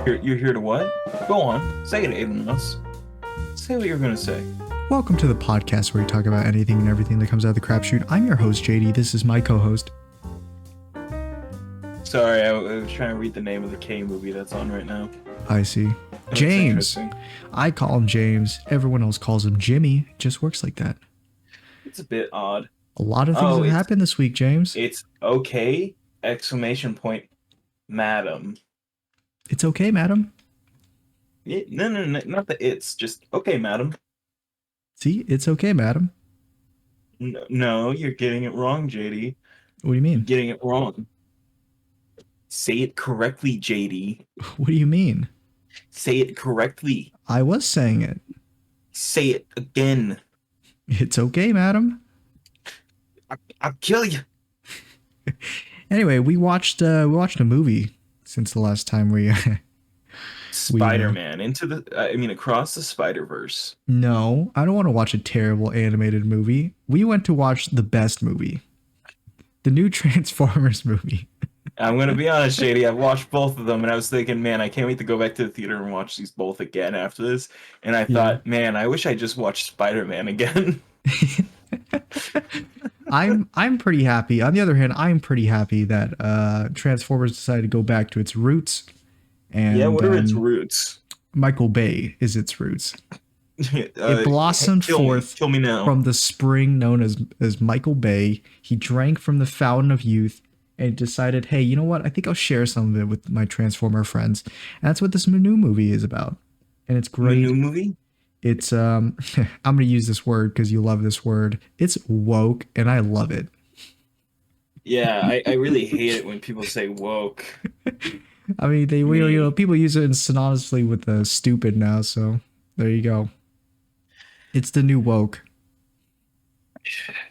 You're here to what? Go on. Say it, Aiden. Say what you're gonna say. Welcome to the podcast where we talk about anything and everything that comes out of the crapshoot. I'm your host, JD. This is my co-host. Sorry, I was trying to read the name of the K movie that's on right now. I see. That's James. interesting. I call him James. Everyone else calls him Jimmy. It just works like that. It's a bit odd. A lot of things have happened this week, James. It's okay! Exclamation point, madam. It's okay, madam. No, not the it's. Just okay, madam. See, it's okay, madam. No, you're getting it wrong, JD. What do you mean? Getting it wrong. Say it correctly, JD. What do you mean? Say it correctly. I was saying it. Say it again. It's okay, madam. I'll kill you. Anyway, we watched a movie since the last time we Spider-Man across the Spider-Verse. No, I don't want to watch a terrible animated movie. We went to watch the best movie. The new Transformers movie. I'm going to be honest, JD, I've watched both of them and I was thinking, man, I can't wait to go back to the theater and watch these both again after this. And I thought, man, I wish I just watched Spider-Man again. I'm pretty happy. On the other hand, I'm pretty happy that Transformers decided to go back to its roots. And yeah, what are its roots? Michael Bay is its roots. It blossomed kill me now. From the spring known as Michael Bay. He drank from the fountain of youth and decided, hey, you know what? I think I'll share some of it with my Transformer friends. And that's what this new movie is about. And it's great. New movie? It's I'm going to use this word because you love this word. It's woke, and I love it. Yeah, I really hate it when people say woke. I mean, people use it synonymously with stupid now, so there you go. It's the new woke.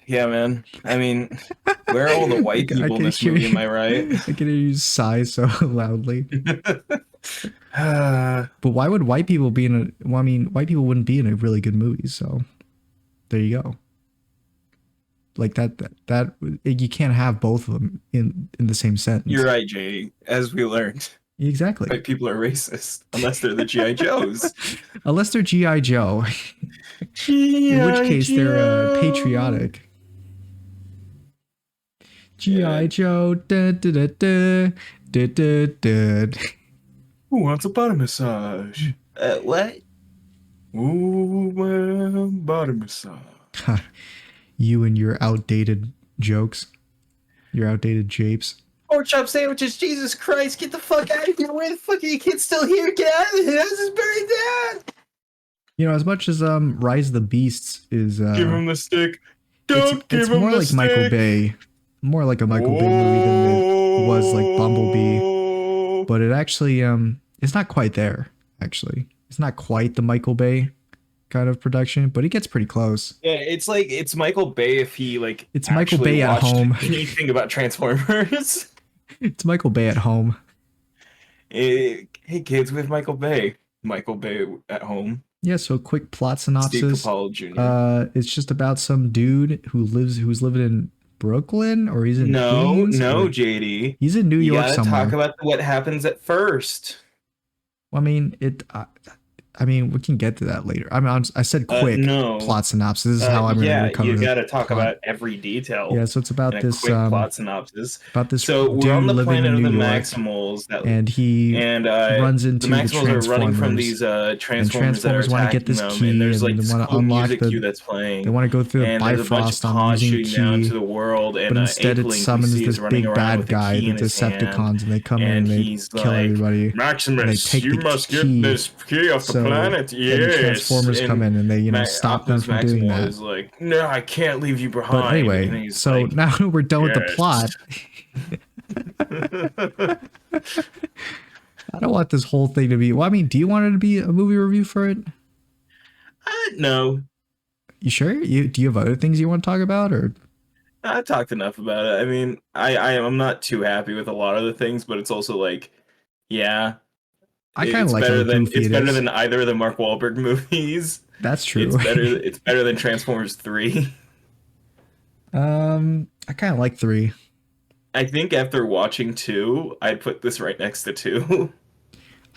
Yeah, man. I mean, where are all the white people in this movie? Am I right? I can hear you sigh so loudly. But why would white people be in a? Well, I mean, white people wouldn't be in a really good movie. So there you go. Like that you can't have both of them in the same sentence. You're right, JD. As we learned, exactly. White people are racist unless they're the GI Joes. Unless they're GI Joe, in which case they're patriotic. GI Joe. Da, da, da, da, da, da, da. Who wants a body massage? What? Ooh, well, body massage. You and your outdated jokes. Your outdated japes. Pork chop sandwiches, Jesus Christ, get the fuck out of here. Where the fuck are you kids still here? Get out of here. This is very dead. You know, as much as Rise of the Beasts is give him the stick. Don't give it's him more the like stick. Michael Bay. More like a Michael Bay movie than it was like Bumblebee. But it actually it's not quite there, actually. It's not quite the Michael Bay kind of production, but it gets pretty close. Yeah, it's Michael Bay if he it's Michael Bay at home. Anything about Transformers. It's Michael Bay at home. Hey kids, with Michael Bay. Michael Bay at home. Yeah, so quick plot synopsis. Steve Capallo Jr. It's just about some dude who's living in Brooklyn, or he's in Queens. No, JD. He's in New York somewhere. Talk about what happens at first. Well, I mean, we can get to that later. I mean, I said quick plot synopsis. This is how I'm going to cover it. You got to talk about every detail. Yeah, so it's about this quick plot synopsis. About this so dude we're on the living planet in of New the York, Maximals, runs into the Maximals are running from these Transformers that are want to get this them, key, and there's like they want to unlock music cue that's playing. They want to go through the Bifrost on using key, down to the world, and but instead it summons this big bad guy, the Decepticons, and they come in and they kill everybody. Maximus, you must get this key off the planet. The Transformers come in and they stop them from doing that. Is like, no, I can't leave you behind. But anyway, so like, now we're done with the plot. I don't want this whole thing to be. Well, I mean, do you want it to be a movie review for it? No. You sure? Do you have other things you want to talk about, or? I talked enough about it. I mean, I'm not too happy with a lot of the things, but it's also like, yeah. I kind of like how goofy it's better than either of the Mark Wahlberg movies. That's true. It's better than Transformers 3. I kind of like 3. I think after watching 2, I'd put this right next to 2.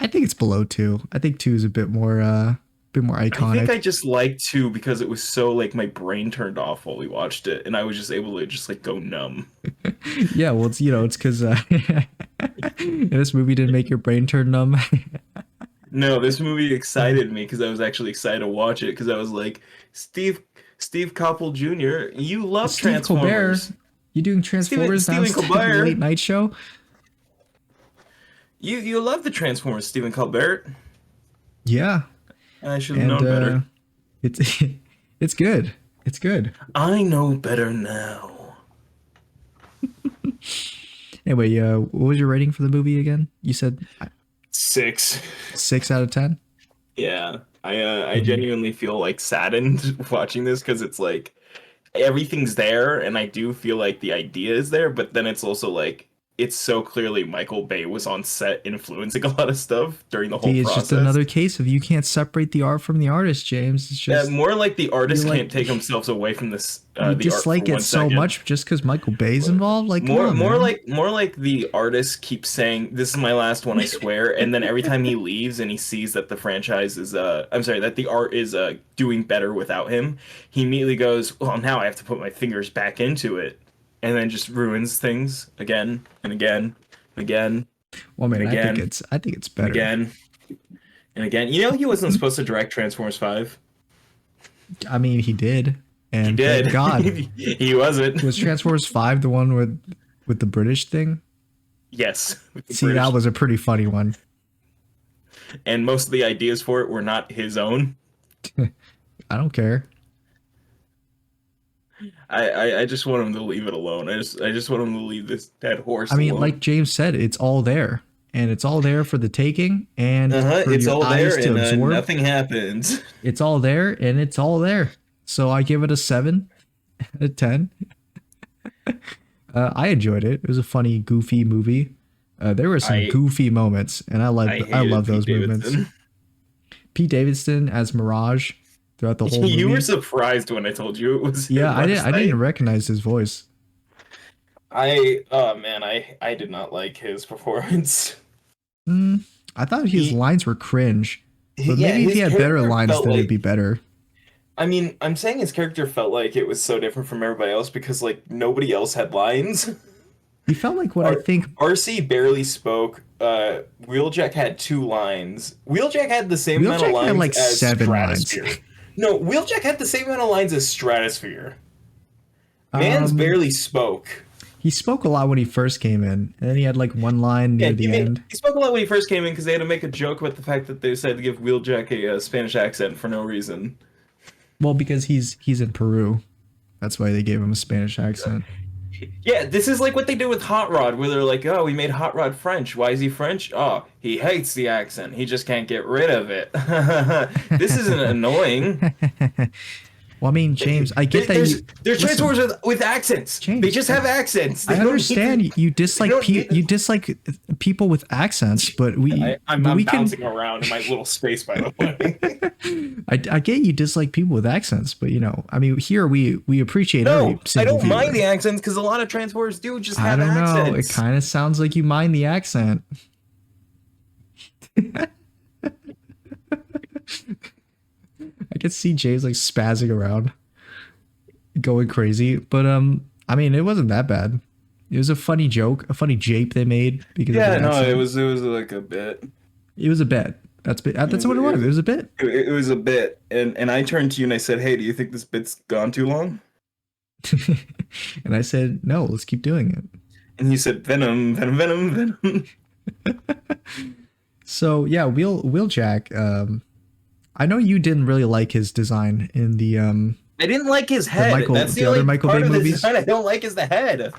I think it's below 2. I think 2 is a bit more I think I iconic. just liked two because it was so like my brain turned off while we watched it, and I was just able to just like go numb. Yeah, well, it's it's because this movie didn't make your brain turn numb. No, this movie excited me because I was actually excited to watch it because I was like, Steve Steve Koppel Jr., you love Steve Colbert, Transformers. you doing Transformers now Stephen instead of the late Colbert, night show? you love the Transformers, Stephen Colbert. Yeah, I should have and known better. it's it's good. It's good. I know better now. Anyway, what was your rating for the movie again? You said 6. 6 out of 10. Yeah, I Mhm. genuinely feel like saddened watching this because it's like everything's there, and I do feel like the idea is there, but then it's also like it's so clearly Michael Bay was on set influencing a lot of stuff during the whole See, it's just process. another case of you can't separate the art from the artist, James. It's just More like the you're artist like can't take themselves away from this you the art for dislike it one so second. much just because Michael Bay's involved. Like, come on, man. More like the artist keeps saying, "This is my last one, I swear," and then every time he leaves and he sees that the franchise is I'm sorry, that the art is doing better without him, he immediately goes, "Well, now I have to put my fingers back into it," and then just ruins things again and again and again Well, and man, again I think it's and better. again and again. You know, he wasn't supposed to direct Transformers 5. I mean, he did, He and did. thank God. He wasn't. Was Transformers 5 the one with the British thing? Yes, with the See, that British. was a pretty funny one. And most of the ideas for it were not his own. I don't care. I just want him to leave it alone. I just want him to leave this dead I horse mean, alone. like James said, it's all there, and it's all there for the taking and Uh-huh. for It's your all eyes there to and absorb. nothing happens. It's all there, and it's all there. So I give it a 7 out of 10. I enjoyed it. It was a funny, goofy movie. There were some I goofy moments, and I I hated love Pete those moments. Davidson. Pete Davidson as Mirage throughout the whole You were movie. surprised when I told you it was Yeah, him last I didn't night. recognize his voice. I oh man, I did not like his performance. Mm, I thought his He, lines were cringe, but yeah, maybe if he his had better character lines, felt then it'd be like better. I mean, I'm saying his character felt like it was so different from everybody else because like nobody else had lines. He felt like what I Ar think. RC barely spoke. Wheeljack had 2 lines. Wheeljack had the same amount of Wheeljack had lines like as 7 lines. Stratosphere. No, Wheeljack had the same amount of lines as Stratosphere. Mans Um, barely spoke. he spoke a lot when he first came in, and then he had like one line Yeah, near the end. he spoke a lot when he first came in because they had to make a joke about the fact that they decided to give Wheeljack a, Spanish accent for no reason. Well, because he's in Peru, that's why they gave him a Spanish accent. Yeah, this is like what they did with Hot Rod, where they're like, "Oh, we made Hot Rod French. Why is he French? Oh, he hates the accent. He just can't get rid of it." This isn't annoying. Well, I mean, James, I get that you There's listen, Transformers with accents. They James. just have accents. They I don't need understand to. you They dislike don't need you to. dislike people with accents, but I'm we can. bouncing around in my little space, by the way. I get you dislike people with accents, but I mean, here we appreciate every No, I single don't mind viewer. the accents because a lot of Transformers do just I have don't know. It accents. kind of sounds like you mind the accent. I could see Jay's like spazzing around, going crazy. But I mean, it wasn't that bad. It was a funny joke, a funny jape they made because of the Yeah, no, accent. it was like a bit. It was a bit. That's what it was. It was a bit. It was a bit, and I turned to you and I said, "Hey, do you think this bit's gone too long?" And I said, no, let's keep doing it. And you said, "Venom, Venom, Venom, Venom." So yeah, Wheeljack. I know you didn't really like his design in I didn't like his head. That's the the other only Michael part Bay of the movies. design I don't like is the head.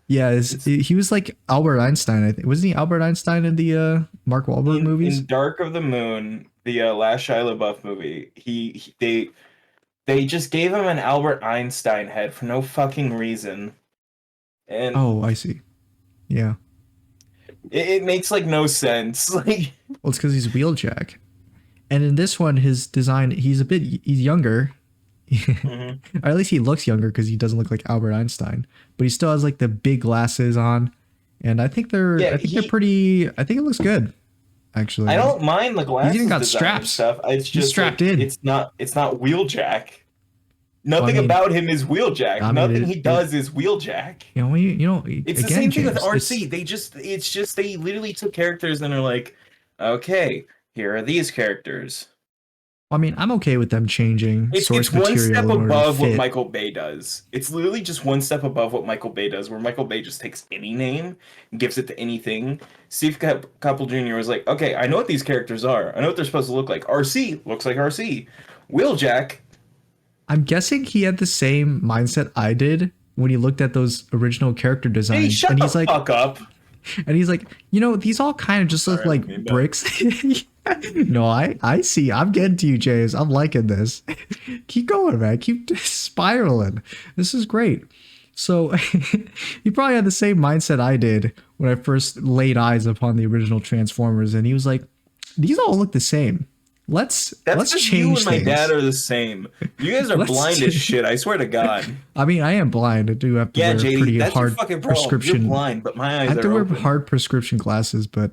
Yeah, It's he was like Albert Einstein. I think wasn't he Albert Einstein in the Mark Wahlberg movies? in Dark of the Moon, the last Shia LaBeouf movie. They just gave him an Albert Einstein head for no fucking reason, and Oh, I see. Yeah. it makes like no sense. Like, Well, it's because he's Wheeljack, and in this one, his design he's younger. mhm. Or at least he looks younger because he doesn't look like Albert Einstein, but he still has like the big glasses on, and Yeah, I think they're pretty. I think it looks good actually. I don't mind the He's even glasses got design and straps. stuff. It's He's just strapped like in. it's not Wheeljack. Well, Nothing about him is Wheeljack. I mean, Nothing he does is Wheeljack. you know, It's the again, same thing with James. RC. It's just they literally took characters and are like, okay, here are these characters. I mean, I'm okay with them changing It's source one step material in order to above what fit. Michael Bay does. It's literally just one step above what Michael Bay does, where Michael Bay just takes any name and gives it to anything. Steve Couple Jr. was like, okay, I know what these characters are. I know what they're supposed to look like. RC looks like RC. Wheeljack. I'm guessing he had the same mindset I did when he looked at those original character Hey, designs, shut and the he's like, fuck up. you know, these all kind of just look Sorry, I like don't mean that. bricks. No, I see. I'm getting to you, James. I'm liking this. Keep going, man. Keep spiraling. This is great. So he probably had the same mindset I did when I first laid eyes upon the original Transformers, and he was like, "These all look the same. Let's That's just you change and my things." dad are the same. You guys are Let's blind as shit. I swear to God. I mean, I am blind. I do have to Yeah, wear JD, pretty that's your hard fucking problem. You're prescription. blind, but my I eyes have to are wear open. hard prescription glasses, but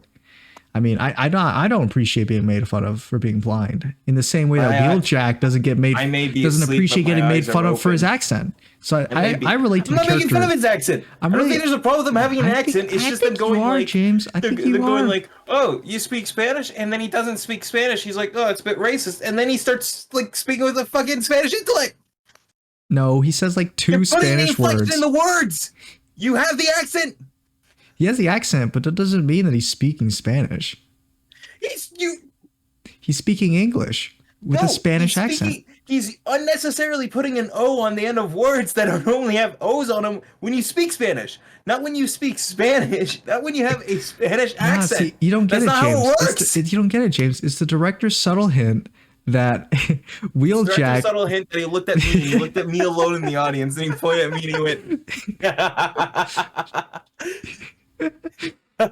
I mean, I don't appreciate being made fun of for being blind. In the same way that Wheeljack doesn't get made, I may be doesn't asleep, appreciate but my getting made eyes are fun of for his open. accent. So It may be. I relate to I'm the not making character. fun of his accent. I don't think there's a problem with them having an accent. It's I just them think going you are, like, James. I think you they're going are. like, oh, you speak Spanish, and then he doesn't speak Spanish. He's like, oh, it's a bit racist, and then he starts like speaking with a fucking Spanish intellect. No, he says like You're two putting the Spanish inflection words. in the words. You have the accent. He has the accent, but that doesn't mean that he's speaking Spanish. You. He's speaking English with a Spanish accent. He's unnecessarily putting an O on the end of words that only have O's on them when you speak Spanish. Not when you speak Spanish. Not when you have a Spanish accent. See, you don't get That's it, not James. how it works. You don't get it, James. It's the director's subtle hint that Director's Wheeljack. subtle hint that he looked at me. He looked at me alone in the audience, and he pointed at me and he went.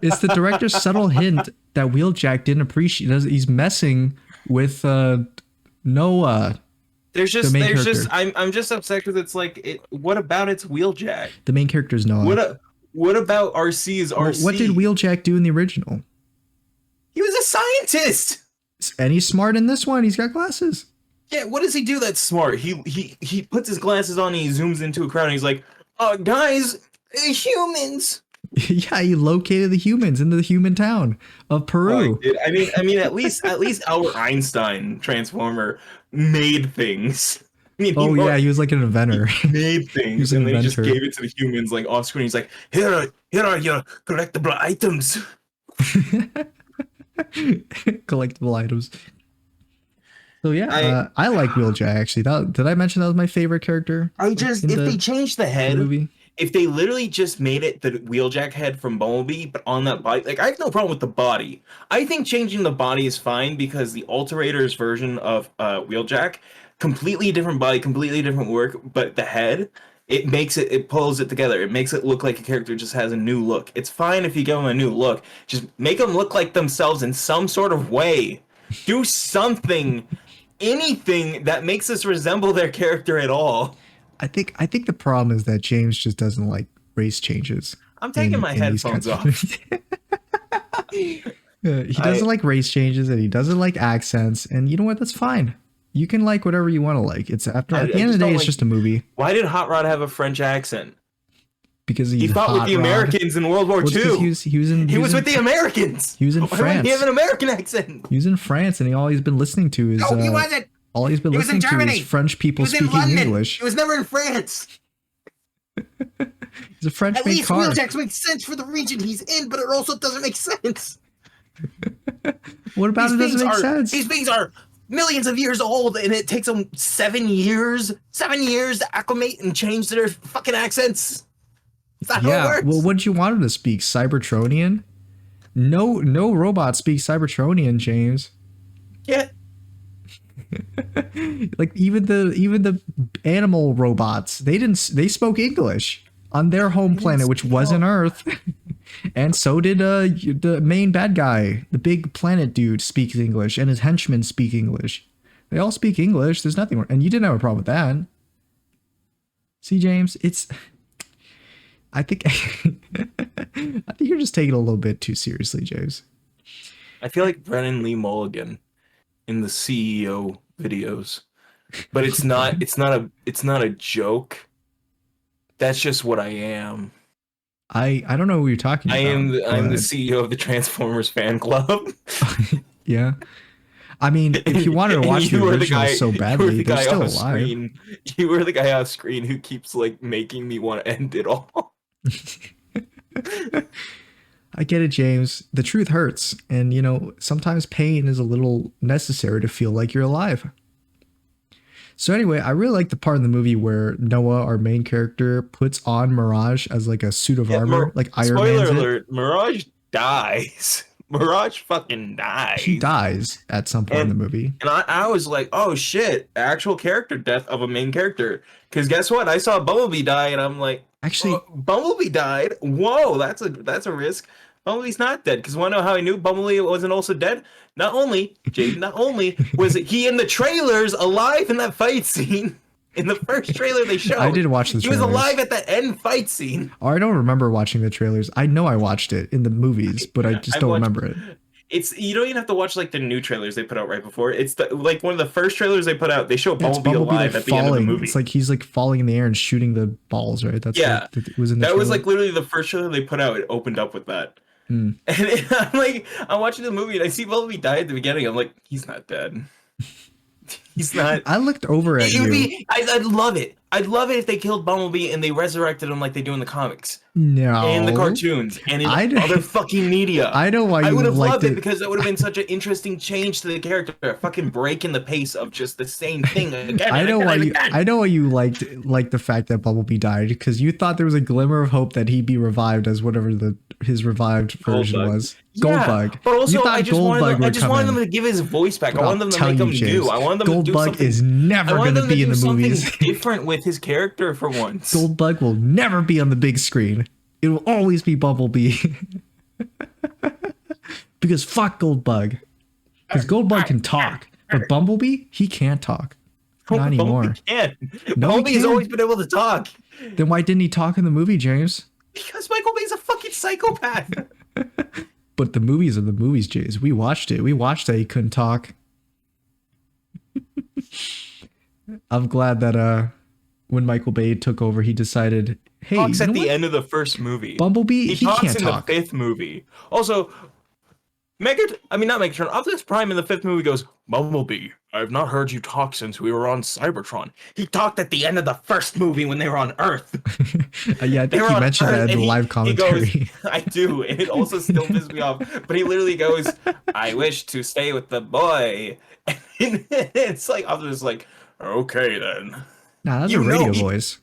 It's the director's subtle hint that Wheeljack didn't appreciate. He's messing with Noah. I'm just upset because it's like what about it's Wheeljack? The main character is Noah. What about RC is RC? What did Wheeljack do in the original? He was a scientist. And he's smart in this one. He's got glasses. Yeah, what does he do that's smart? He puts his glasses on and he zooms into a crowd and he's like, guys, humans. Yeah, he located the humans into the human town of Peru. I mean, at least Albert Einstein Transformer made things. I mean, he was like an inventor. He made things, and they just inventor. gave it to the humans like off screen. He's like, here are your collectible items. Collectible items. So yeah, I like Wheeljack actually. Did I mention that was my favorite character? If they changed the head, movie? If they literally just made it the Wheeljack head from Bumblebee, but on that body, like I have no problem with the body. I think changing the body is fine because the Alterator's version of Wheeljack, completely different body, completely different work, but the head, it pulls it together. It makes it look like a character just has a new look. It's fine if you give them a new look. Just make them look like themselves in some sort of way. Do something, anything that makes us resemble their character at all. I think the problem is that James just doesn't like race changes. I'm taking my headphones off. He doesn't like race changes and he doesn't like accents. And you know what? That's fine. You can like whatever you want to like. It's at the end of the day, it's just a movie. Why did Hot Rod have a French accent? Because he fought with the Americans in World War II. He was with the Americans. He was in France. He have an American accent. He was in France, and all he's been listening to is. No, he wasn't. All he's been listening to is French people speaking English. He was never in France. He's a French-made car. At least Wheeljack makes sense for the region he's in, but it also doesn't make sense. What about it doesn't make sense? These things are millions of years old, and it takes them 7 years to acclimate and change their fucking accents. Is that how it works? Well, what did you want him to speak? Cybertronian? No robot speaks Cybertronian, James. Yeah. Like even the animal robots, they spoke English on their home planet, which wasn't Earth. And so did the main bad guy, the big planet dude, speaks English, and his henchmen speak English. They all speak English. There's nothing wrong, and you didn't have a problem with that. See, James, I think you're just take it a little bit too seriously, James. I feel like Brennan Lee Mulligan in the CEO videos, but it's not. What? It's not a. It's not a joke. That's just what I am. I don't know what you're talking about, I'm the but CEO of the Transformers fan club. yeah. I mean, if you wanted to And watch the you were the original guy. so You were badly, the they're guy still off alive. screen. You were the guy off screen who keeps like making me want to end it all. I get it, James. The truth hurts. And, you know, sometimes pain is a little necessary to feel like you're alive. So, anyway, I really like the part in the movie where Noah, our main character, puts on Mirage as like a suit of Yeah, armor, like Iron spoiler Man's it. alert: Mirage dies. Mirage fucking He dies. dies at some point in And the movie. I was like, oh shit, actual character death of a main character. Because guess what? I saw Bumblebee die, and I'm like, Actually, Bumblebee died. Whoa, that's a risk. Bumblebee's not dead. Because want to know how I knew Bumblebee wasn't also dead? Not only, Jade, not only was he in the trailers alive in that fight scene. In the first trailer they showed, I did watch the he was trailers. alive at the end fight scene. Oh, I don't remember watching the trailers. I know I watched it in the movies, but I just I don't watched remember it. It's you don't even have to watch like the new trailers they put out right before. It's the like one of the first trailers they put out. They show Yeah, it's Bumblebee Bumblebee alive like at the end of the falling. movie. It's like he's like falling in the air and shooting the balls, right? That's Yeah, like it was in the that was trailer. like literally the first trailer they put out. It opened up with that, Hmm. and I'm like, I'm watching the movie and I see Bumblebee die at the beginning. I'm like, he's not dead. He's not. I looked over at It would you. be. I'd love it. I'd love it if they killed Bumblebee and they resurrected him like they do in the comics and the No, cartoons and in I other fucking media. I know why I you would have liked loved it it. because that would have been such an interesting change to the character. A fucking break in the pace of just the same thing again. I And know again why and you. again. I know why you liked the fact that Bumblebee died because you thought there was a glimmer of hope that he'd be revived as whatever his revived version Goldbug. was. Yeah, Goldbug. but also You thought I just wanted Goldbug them, I would just come wanted in. them to give his voice back. But I I'll wanted them to tell make you, him James, new. I wanted them to do Goldbug something. is never I going wanted to them to be in do the something movies. different with his character for once. Goldbug will never be on the big screen. It will always be Bumblebee. Because fuck Goldbug. Because Goldbug can talk. But Bumblebee, he can't talk. Not anymore. Bumblebee can. No, he Bumblebee's can't. always been able to talk. Then why didn't he talk in the movie, James? Because Michael Bay's a fucking psychopath. But the movies are the movies, James. We watched it. We watched that he couldn't talk. I'm glad that when Michael Bay took over, he decided, hey, Talks you at know the what? end of the first movie. Bumblebee, he talks can't in talk. the fifth movie. Also, not Megatron. Optimus Prime in the fifth movie goes, Bumblebee, I have not heard you talk since we were on Cybertron. He talked at the end of the first movie when they were on Earth. Yeah, I They think were he on mentioned Earth, that in and the live he commentary. goes, I do, and it also still pisses me off. But he literally goes, I wish to stay with the boy. And it's like Optimus is like, okay then. Nah, that's You a know radio he- voice.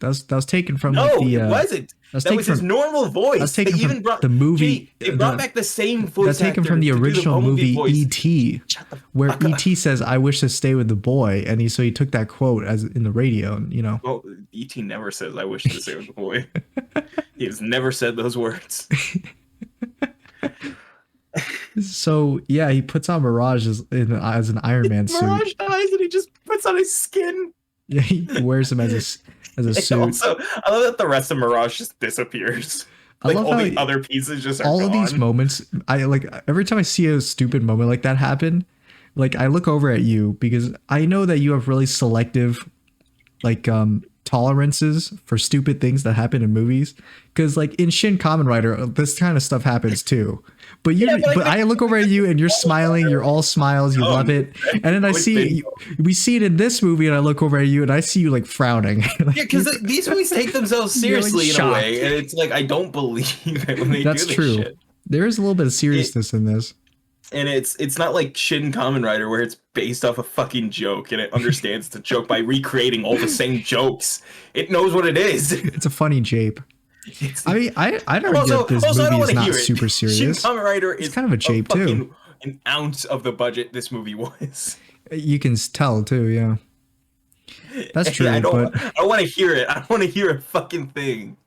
That was taken from No, like the. it wasn't. That's That taken was his from normal voice. that's taken They from even brought the movie. They brought back the same voice. That's taken from the actor to do original Bumblebee movie voice. E.T., Shut the where fuck up. E.T. says, "I wish to stay with the boy," and so he took that quote as in the radio, and you know. Well, E.T. never says, I wish to stay with the boy. He has never said those words. So yeah, he puts on Mirage as an Iron Man suit. Mirage dies and he just puts on his skin. Yeah, he wears him as a And suit. also, I love that the rest of Mirage just disappears. I Like love all how the other pieces just are all gone. of these moments, I like every time I see a stupid moment like that happen, like I look over at you because I know that you have really selective like tolerances for stupid things that happen in movies. Because like in Shin Kamen Rider, this kind of stuff happens too. But you, Yeah, but, but like, I look over at you and you're smiling. You're all smiles. You love it. And then I It's see we see it in this movie, and I look over at you and I see you like frowning. Like, Yeah, because these movies take themselves You're, like, seriously in a shocked. way, and it's like I don't believe it when they that's do this true. shit. There is a little bit of seriousness in this. And it's not like Shin Kamen Rider where it's based off a fucking joke and it understands the joke by recreating all the same jokes. It knows what it is. It's a funny jape. It's- I mean, I don't get this I don't movie is wanna not hear it. super Shin serious. Kamen Rider is kind of a jape, too. fucking an ounce of the budget this movie was. You can tell too, yeah. That's true, I but don't want to hear it. I don't want to hear a fucking thing.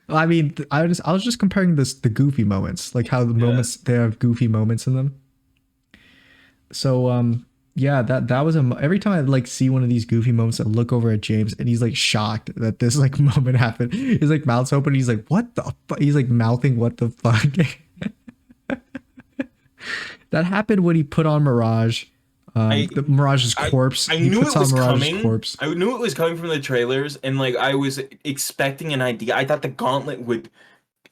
I mean, I was just comparing the goofy moments, like how the moments they have goofy moments in them. So Yeah, that was every time I like see one of these goofy moments, I look over at James and he's like shocked that this like moment happened. His like mouth's open. He's like, "What the fuck?" He's like mouthing, "What the fuck?" That happened when he put on Mirage, I the Mirage's I corpse. I He knew puts it on was Mirage's coming. corpse. I knew it was coming from the trailers, and like I was expecting an idea. I thought the gauntlet would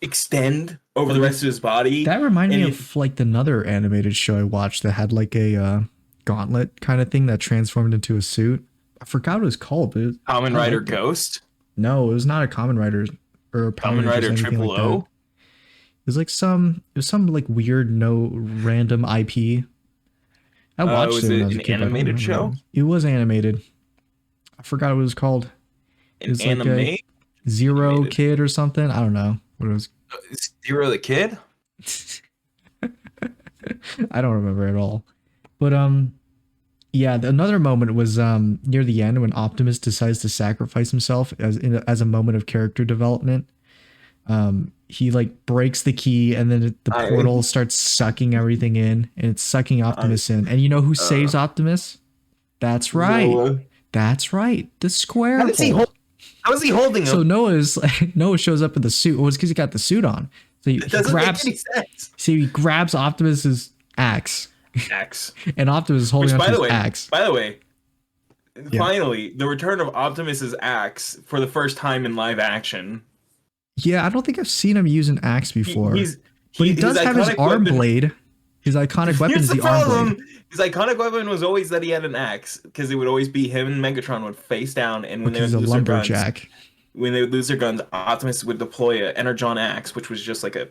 extend over the rest of his body, That reminded me and it of like another animated show I watched that had like a gauntlet kind of thing that transformed into a suit. I forgot what it was called, but Kamen I Rider liked it. Ghost, No, it was not a Common Rider or a Power Kamen Rangers Rider or anything Triple like that. O. It was like some like weird no random IP. I watched it Was when I it was a an kid, but I don't animated remember what it show? was. It was animated. I forgot what it was called. It An was like a anime Zero animated. Kid or something. I don't know what it was. Zero the Kid? I don't remember at all. But yeah, another moment was near the end when Optimus decides to sacrifice himself as a moment of character development. He like breaks the key and then the I portal starts sucking everything in and it's sucking I Optimus in. And you know who uh saves Optimus? That's right. Noah. That's right. The How square does he hole. hold how is he holding So him? Noah's Noah shows up in the suit. Well, it's because he got the suit on. So It doesn't make any sense. he grabs Optimus's axe, X. and Optimus is holding Which onto his axe. by the way, Yeah, finally, the return of Optimus's axe for the first time in live action. yeah. I don't think I've seen him use an axe He, before, he's but he his does have his iconic arm weapon. blade. His iconic weapon Here's is the the arm blade. problem. His iconic weapon was always that he had an axe, because it would always be him and Megatron would face down, and when they Because would he's a lose their guns, lumberjack. Optimus would deploy a Energon axe, which was just like a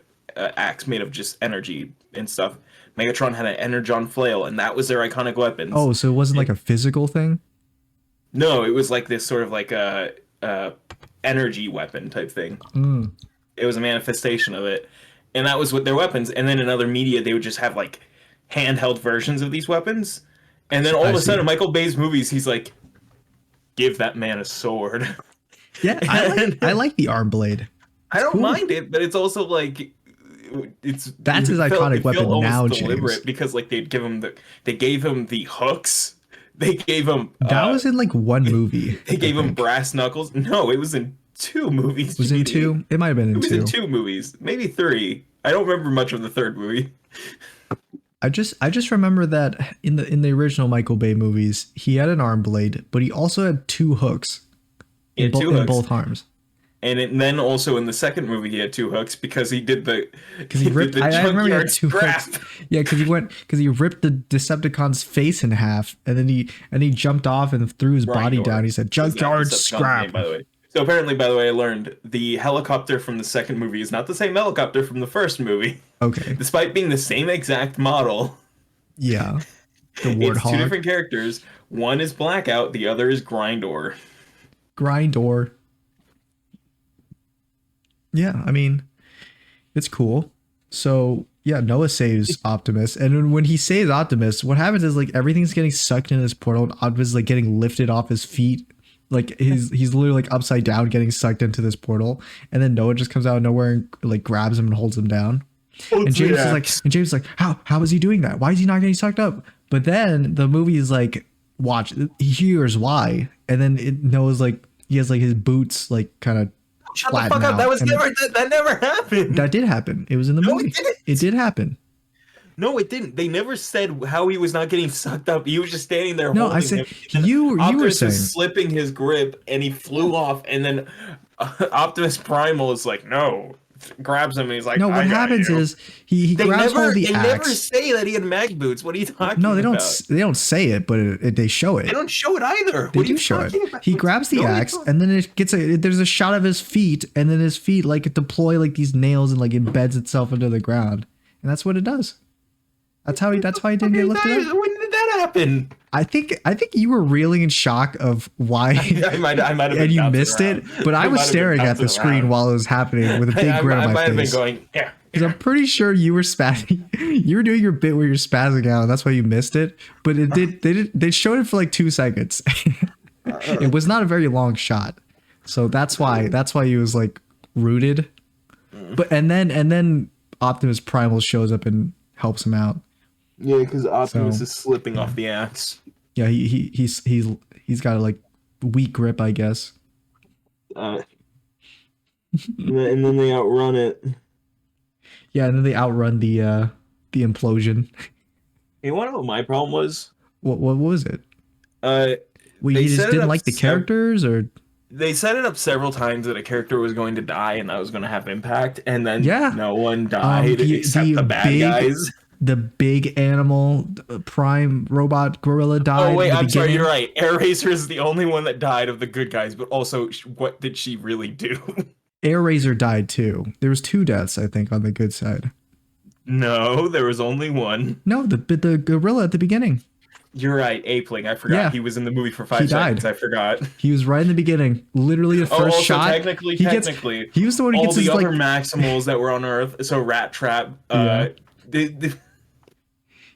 axe made of just energy and stuff. Megatron had an Energon flail, and that was their iconic weapons. Oh, so it wasn't like And a physical thing? no, it was like this sort of like a energy weapon type thing. Mm, It was a manifestation of it, and that was what their weapons. And then in other media, they would just have like handheld versions of these weapons. And then all I of a sudden, see. Michael Bay's movies, he's like, "Give that man a sword." Yeah, And I like the arm blade. I It's don't cool. mind it, but it's also like That's his iconic it felt weapon almost now, deliberate James. because like they gave him the hooks, they gave him That was in like one movie, they I gave him think. brass knuckles. No, it was in two movies. Was in GD. two? It might have been It in was in two. two movies, maybe three. I don't remember much of the third movie. I just remember that in the original Michael Bay movies, he had an arm blade, but he also had two hooks He had two in hooks, both arms. and then also in the second movie he had two hooks because Because he he did ripped. the I remember he had junkyard two scrap. hooks. Yeah, because he ripped the Decepticon's face in half, and then he jumped off and threw his body Grindor. down. He said, That's not "Junkyard Decepticon's scrap." name, by the way. So apparently, by the way, I learned the helicopter from the second movie is not the same helicopter from the first movie, Okay. despite being the same exact model. Yeah. The It's two Warthog. different characters. One is Blackout, the other is Grindor. Grindor. Yeah, I mean, it's cool. So yeah, Noah saves Optimus, and when he saves Optimus, what happens is like everything's getting sucked into this portal, and Optimus is like getting lifted off his feet, like he's literally like upside down, getting sucked into this portal, and then Noah just comes out of nowhere and like grabs him and holds him down. And James is like, how is he doing that? Why is he not getting sucked up? But then the movie is like, watch, here's why, and then Noah's like, he has like his boots like kind of Shut the flatten fuck up! out, That was and never that never happened. that did happen. It was in the No, movie. it didn't. It did happen. No, it didn't. They never said how he was not getting sucked up. He was just standing there No, holding I said him. And you were Optimus saying. was slipping his grip, and he flew off. And then Optimus Primal is like, "No," grabs him, and he's like, No, "I what got happens you." is he grabs hold of the They never axe. say that he had mag boots. What are you talking No, about? they don't say it, but they show They it. don't show it either. They What are do you show it. talking about? He grabs the No, they axe, don't. and then it gets there's a shot of his feet, and then his feet like deploy like these nails and like embeds itself into the ground, and that's what it does. That's why he didn't get lifted up. When did that happen? I think you were reeling in shock of why, I might have been and you bouncing missed around. it. But I was might have been staring at the bouncing screen around. while it was happening with a big grin I on my might have been face. going, yeah. Because I'm pretty sure you were spazzing. You were doing your bit where you're spazzing out, and that's why you missed it. But it did. They showed it for like 2 seconds. It was not a very long shot, so that's why he was like rooted. But and then Optimus Primal shows up and helps him out. Yeah, because Optimus So is slipping yeah, off the axe. yeah, he's got a like weak grip, I guess. Uh, and then they outrun it. Yeah, and then they outrun the implosion. Hey, you wanna know what my problem was? What was it? Uh, Well, they you just set it didn't up. like the characters, or They set it up several times that a character was going to die and that was going to have impact, and then yeah, no one died except the the bad big guys. animal prime robot gorilla Oh died in wait, the I'm sorry, you're beginning. right. Air Racer is the only one that died of the good guys, but also, what did she really do? Air Razor died too. There was two deaths, I think, on the good side. No, there was only one. No, the gorilla at the beginning. You're right, Apeling. I forgot. Yeah, He was in the movie for he 5 seconds. died. I forgot. He was right in the beginning. Literally the Oh, first also shot. technically, He gets. technically, He was the one who all gets the his other like. Maximals that were on Earth, so Rat Trap, Yeah. they,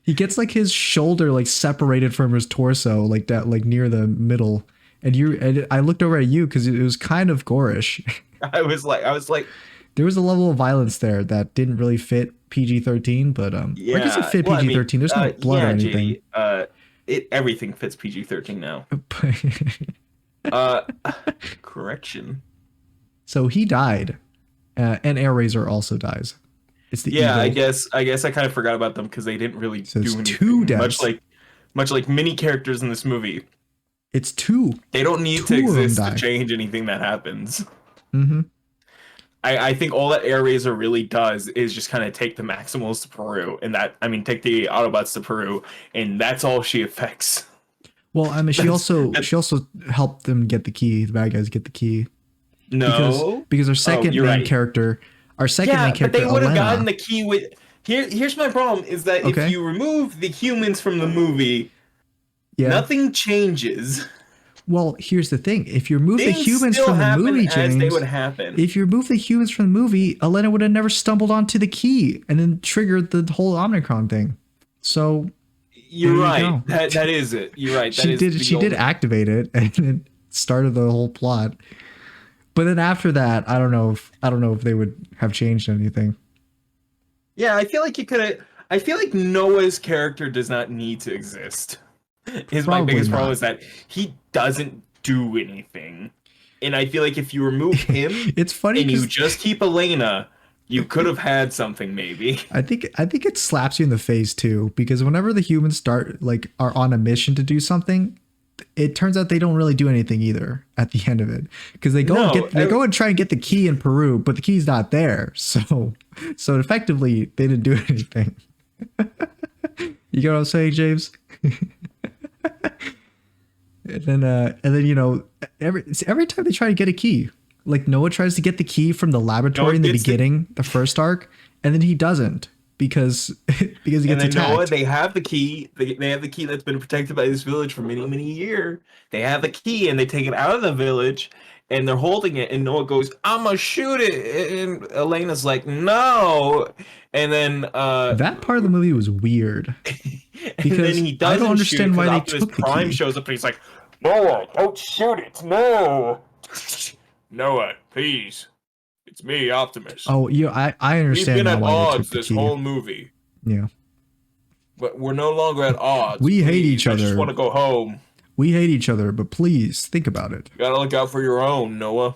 He gets like his shoulder like separated from his torso, like that, like near the middle. And I looked over at you because it was kind of gorish. I was like, There was a level of violence there that didn't really fit PG-13, but I guess it yeah. fit Well, I mean, PG-13. There's no blood or yeah, anything. JD. Everything fits PG-13 now. Uh, correction. So he died, and Air Razor also dies. It's the Yeah, evil. I guess I kind of forgot about them because they didn't really So it's do two anything. deaths. Much like many characters in this movie, It's two. they don't need to Two of them exist to die. change anything that happens. Mm-hmm. I think all that Air Razor really does is just kind of take the Maximals to Peru, and take the Autobots to Peru, and that's all she affects. Well, I mean, That's she also helped them get the key. The bad guys get the key no. because our second You're main right. character, Yeah, but they would have gotten Elena. the key with. Here's my problem: is that if Okay. you remove the humans from the movie, Yeah. nothing changes. Well, here's the thing: if you remove the Things humans still from the happen movie, as they James, would happen. if you remove the humans from the movie, Elena would have never stumbled onto the key and then triggered the whole Omnicron thing. So You're there you right. go. That is it. You're right. That is the she did only- activate it and it started the whole plot. But then after that, I don't know if they would have changed anything. Yeah, I feel like you could have. I feel like Noah's character does not need to exist. My Probably biggest problem not. is that he doesn't do anything, and I feel like if you remove him It's funny and you 'cause just keep Elena, you could have had something maybe. I think it slaps you in the face too, because whenever the humans start like are on a mission to do something, it turns out they don't really do anything either at the end of it, because they go go and try and get the key in Peru, but the key's not there. So effectively they didn't do anything. You get what I'm saying, James? And then every time they try to get a key, like Noah tries to get the key from the laboratory in the beginning, the first arc, and then he doesn't because he gets And then attacked. Noah, they have the key. They have the key that's been protected by this village for many, many years. They have the key, and they take it out of the village, and they're holding it. And Noah goes, "I'm gonna shoot it," and Elena's like, "No." And then That part of the movie was weird and because then he I doesn't don't understand shoot why they Optimus took the Prime key. shows up, and he's like, "Noah, don't shoot it, no." Noah, please. It's me, Optimus. Oh, yeah, I We've understand been now at why they took odds the this key. whole movie. Yeah, But we're no longer at odds. we hate Please, each I just other. want to go home. We hate each other, but please think about it. You gotta look out for your own, Noah.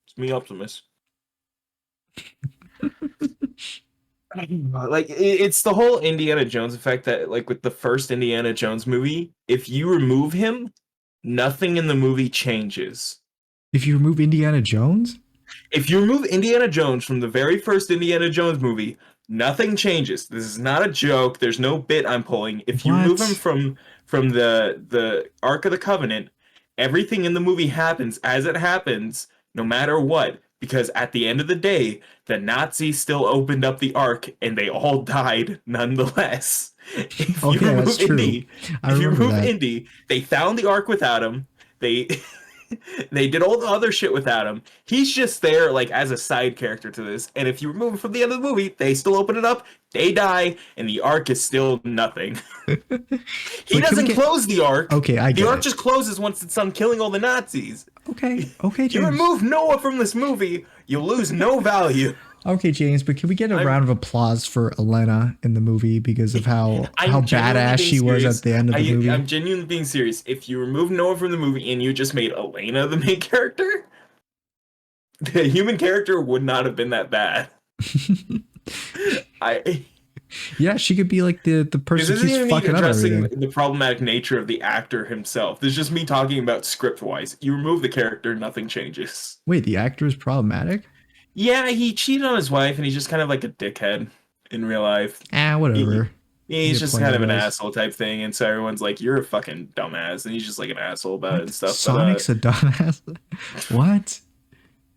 It's me, Optimus. Like it's the whole Indiana Jones effect that, like, with the first Indiana Jones movie, if you remove him, nothing in the movie changes. If you remove Indiana Jones, If you remove Indiana Jones from the very first Indiana Jones movie, nothing changes. This is not a joke. There's no bit I'm pulling. If you remove him from the Ark of the Covenant, everything in the movie happens as it happens, no matter what. Because at the end of the day, the Nazis still opened up the Ark and they all died nonetheless. If you Okay, remove that's true. Indy, I if you remember remove that. Indy, they found the Ark without him. They they did all the other shit without him. He's just there like as a side character to this. And if you remove him from the end of the movie, they still open it up, they die, and the Ark is still nothing. He But doesn't close the Ark. Okay, I get The Ark it. just closes once it's done killing all the Nazis. Okay, You James. remove Noah from this movie, you lose no value. Okay, James, but can we get a I'm round of applause for Elena in the movie because of how I'm genuinely badass being she was at serious. the end of the movie? I'm genuinely being serious. If you remove Noah from the movie and you just made Elena the main character, the human character would not have been that bad. I Yeah, she could be like the This person who isn't keeps even me fucking up addressing everything. the problematic nature of the actor himself. This is just me talking about script wise. You remove the character, nothing changes. Wait, the actor is problematic? Yeah, he cheated on his wife and he's just kind of like a dickhead in real life. Ah, He, whatever. You he's get just plenty kind of of an those. asshole type thing, and so everyone's like, "You're a fucking dumbass," and he's just like an asshole about it and What? stuff. But Sonic's a dumbass? What?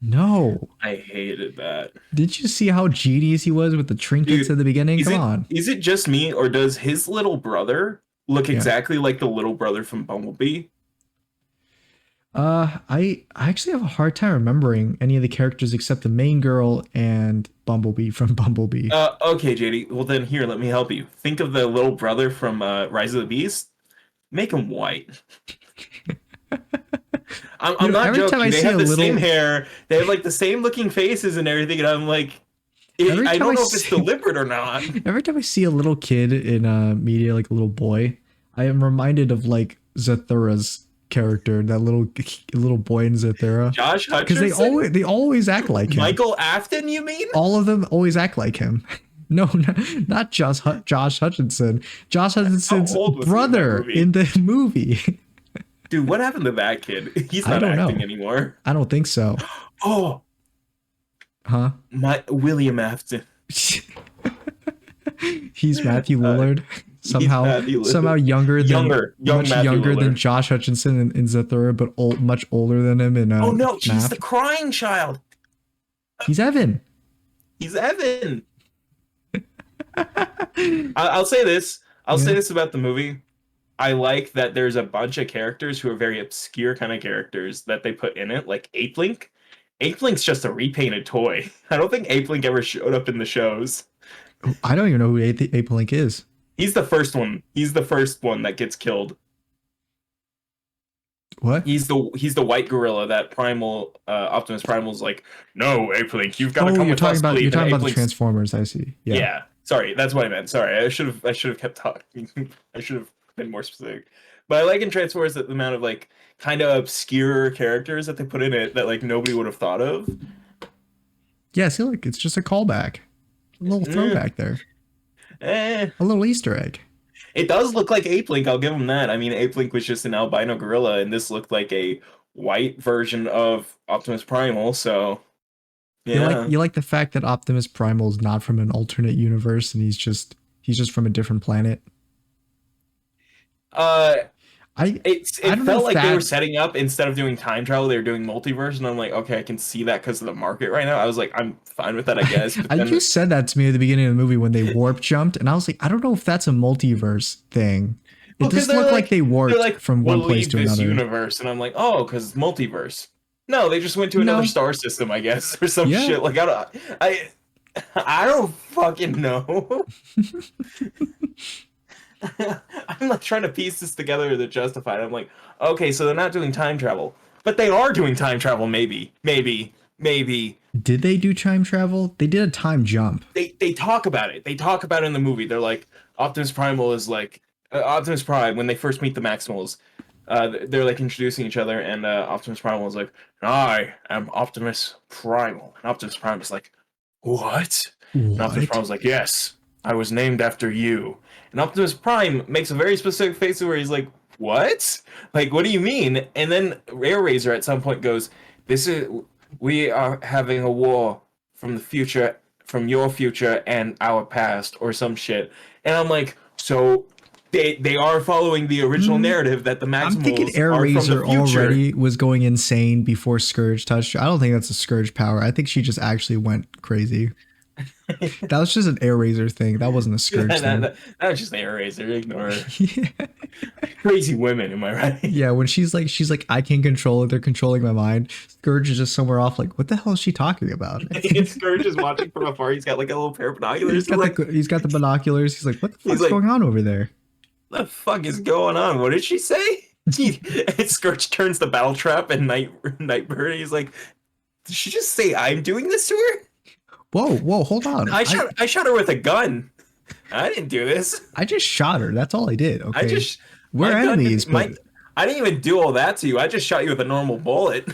No. I hated that. Did you see how genius he was with the trinkets Dude, at the beginning? Come on. is it just me or does his little brother look Yeah. exactly like the little brother from Bumblebee? I actually have a hard time remembering any of the characters except the main girl and Bumblebee from Bumblebee. Okay, JD. Well, then here, let me help you. Think of the little brother from Rise of the Beast. Make him white. You I'm know, not every time I joking. They see have a the same little, hair. They have like the same looking faces and everything. And I'm like, every I time I don't know if it's see, deliberate or not. every time I see a little kid in media, like a little boy, I am reminded of like Zathura's character, that little boy in Zathura, Josh because Hutcherson? they always act like him. Michael Afton, you mean? All of them always act like him. No, not Josh Hutchinson. Josh How Hutchinson's old was he in that brother movie? in the movie. Dude, what happened to that kid? He's I not don't acting know. anymore. I don't think so. Oh, Huh? my William Afton. He's Matthew Uh, Lillard. he's Somehow, Matthew somehow Lillard. Young much Matthew younger than Lillard. Josh Hutchinson in Zathura, but much older than him in Oh no, he's the math. crying child. He's Evan. He's Evan. I'll say this. I'll say Yeah. this about the movie. I like that there's a bunch of characters who are very obscure kind of characters that they put in it, like Ape Link. Ape Link's just a repainted toy. I don't think Ape Link ever showed up in the shows. I don't even know who Ape Link is. He's the first one. He's the first one that gets killed. What? He's the white gorilla that Primal Optimus Primal's like, no, Ape Link, you've got to Oh, come with us, you're please. And talking about Ape the Link's Transformers. I see. Yeah. yeah. Sorry, that's what I meant. Sorry, I should have kept talking. I should have been more specific. But I like in Transformers that the amount of like kind of obscure characters that they put in it that like nobody would have thought of. Yeah. See, look, it's just a callback, a little throwback there, Eh, a little Easter egg. it does look like Ape Link. I'll give him that. I mean, Ape Link was just an albino gorilla, and this looked like a white version of Optimus Primal. So yeah. You like the fact that Optimus Primal is not from an alternate universe and he's just from a different planet. Uh, I it I don't know felt if like they were that. setting up instead of doing time travel, they were doing multiverse, and I'm like, okay, I can see that because of the market right now. I was like, I'm fine with that, I guess. But then You said that to me at the beginning of the movie when they warp jumped, and I was like, I don't know if that's a multiverse thing. It well, because just looked like they they're warped like, from one we'll place leave to this another. universe, and I'm like, oh, because it's multiverse. No, they just went to another No, star system, I guess, or some yeah, shit. Like I don't fucking know. I'm like trying to piece this together to justify it. I'm like, okay, so they're not doing time travel, but they are doing time travel. Maybe. did they do time travel? They did a time jump. They talk about it. They talk about it in the movie. They're like, Optimus Primal is like Optimus Prime when they first meet the Maximals. They're like introducing each other, and Optimus Primal is like, I am Optimus Primal, and Optimus Prime is like, what? And Optimus What? Primal's like, yes, I was named after you. And Optimus Prime makes a very specific face where he's like, what? Like, what do you mean? And then Air Razor at some point goes, we are having a war from the future, from your future and our past, or some shit. And I'm like, so they are following the original narrative that the I'm thinking Maximals Air are from Razor the future. already was going insane before Scourge touched her. I don't think that's a Scourge power. I think she just actually went crazy. That was just an Air Razor thing. That wasn't a Scourge thing. That was just Air Razor. Ignore it. Yeah. Crazy women, am I right? Yeah, when she's like, I can't control it. They're controlling my mind. Scourge is just somewhere off. Like, what the hell is she talking about? And Scourge is watching from afar. He's got like a little pair of binoculars. He's got the binoculars. He's like, what the He's fuck's like, going on over there? the fuck is going on? What did she say? And Scourge turns the battle trap and Nightbird. He's like, did she just say I'm doing this to her? Whoa, hold on. I shot her with a gun. I didn't do this. I just shot her. That's all I did. I Okay, just we're my gun enemies, didn't but my I didn't even do all that to you. I just shot you with a normal bullet.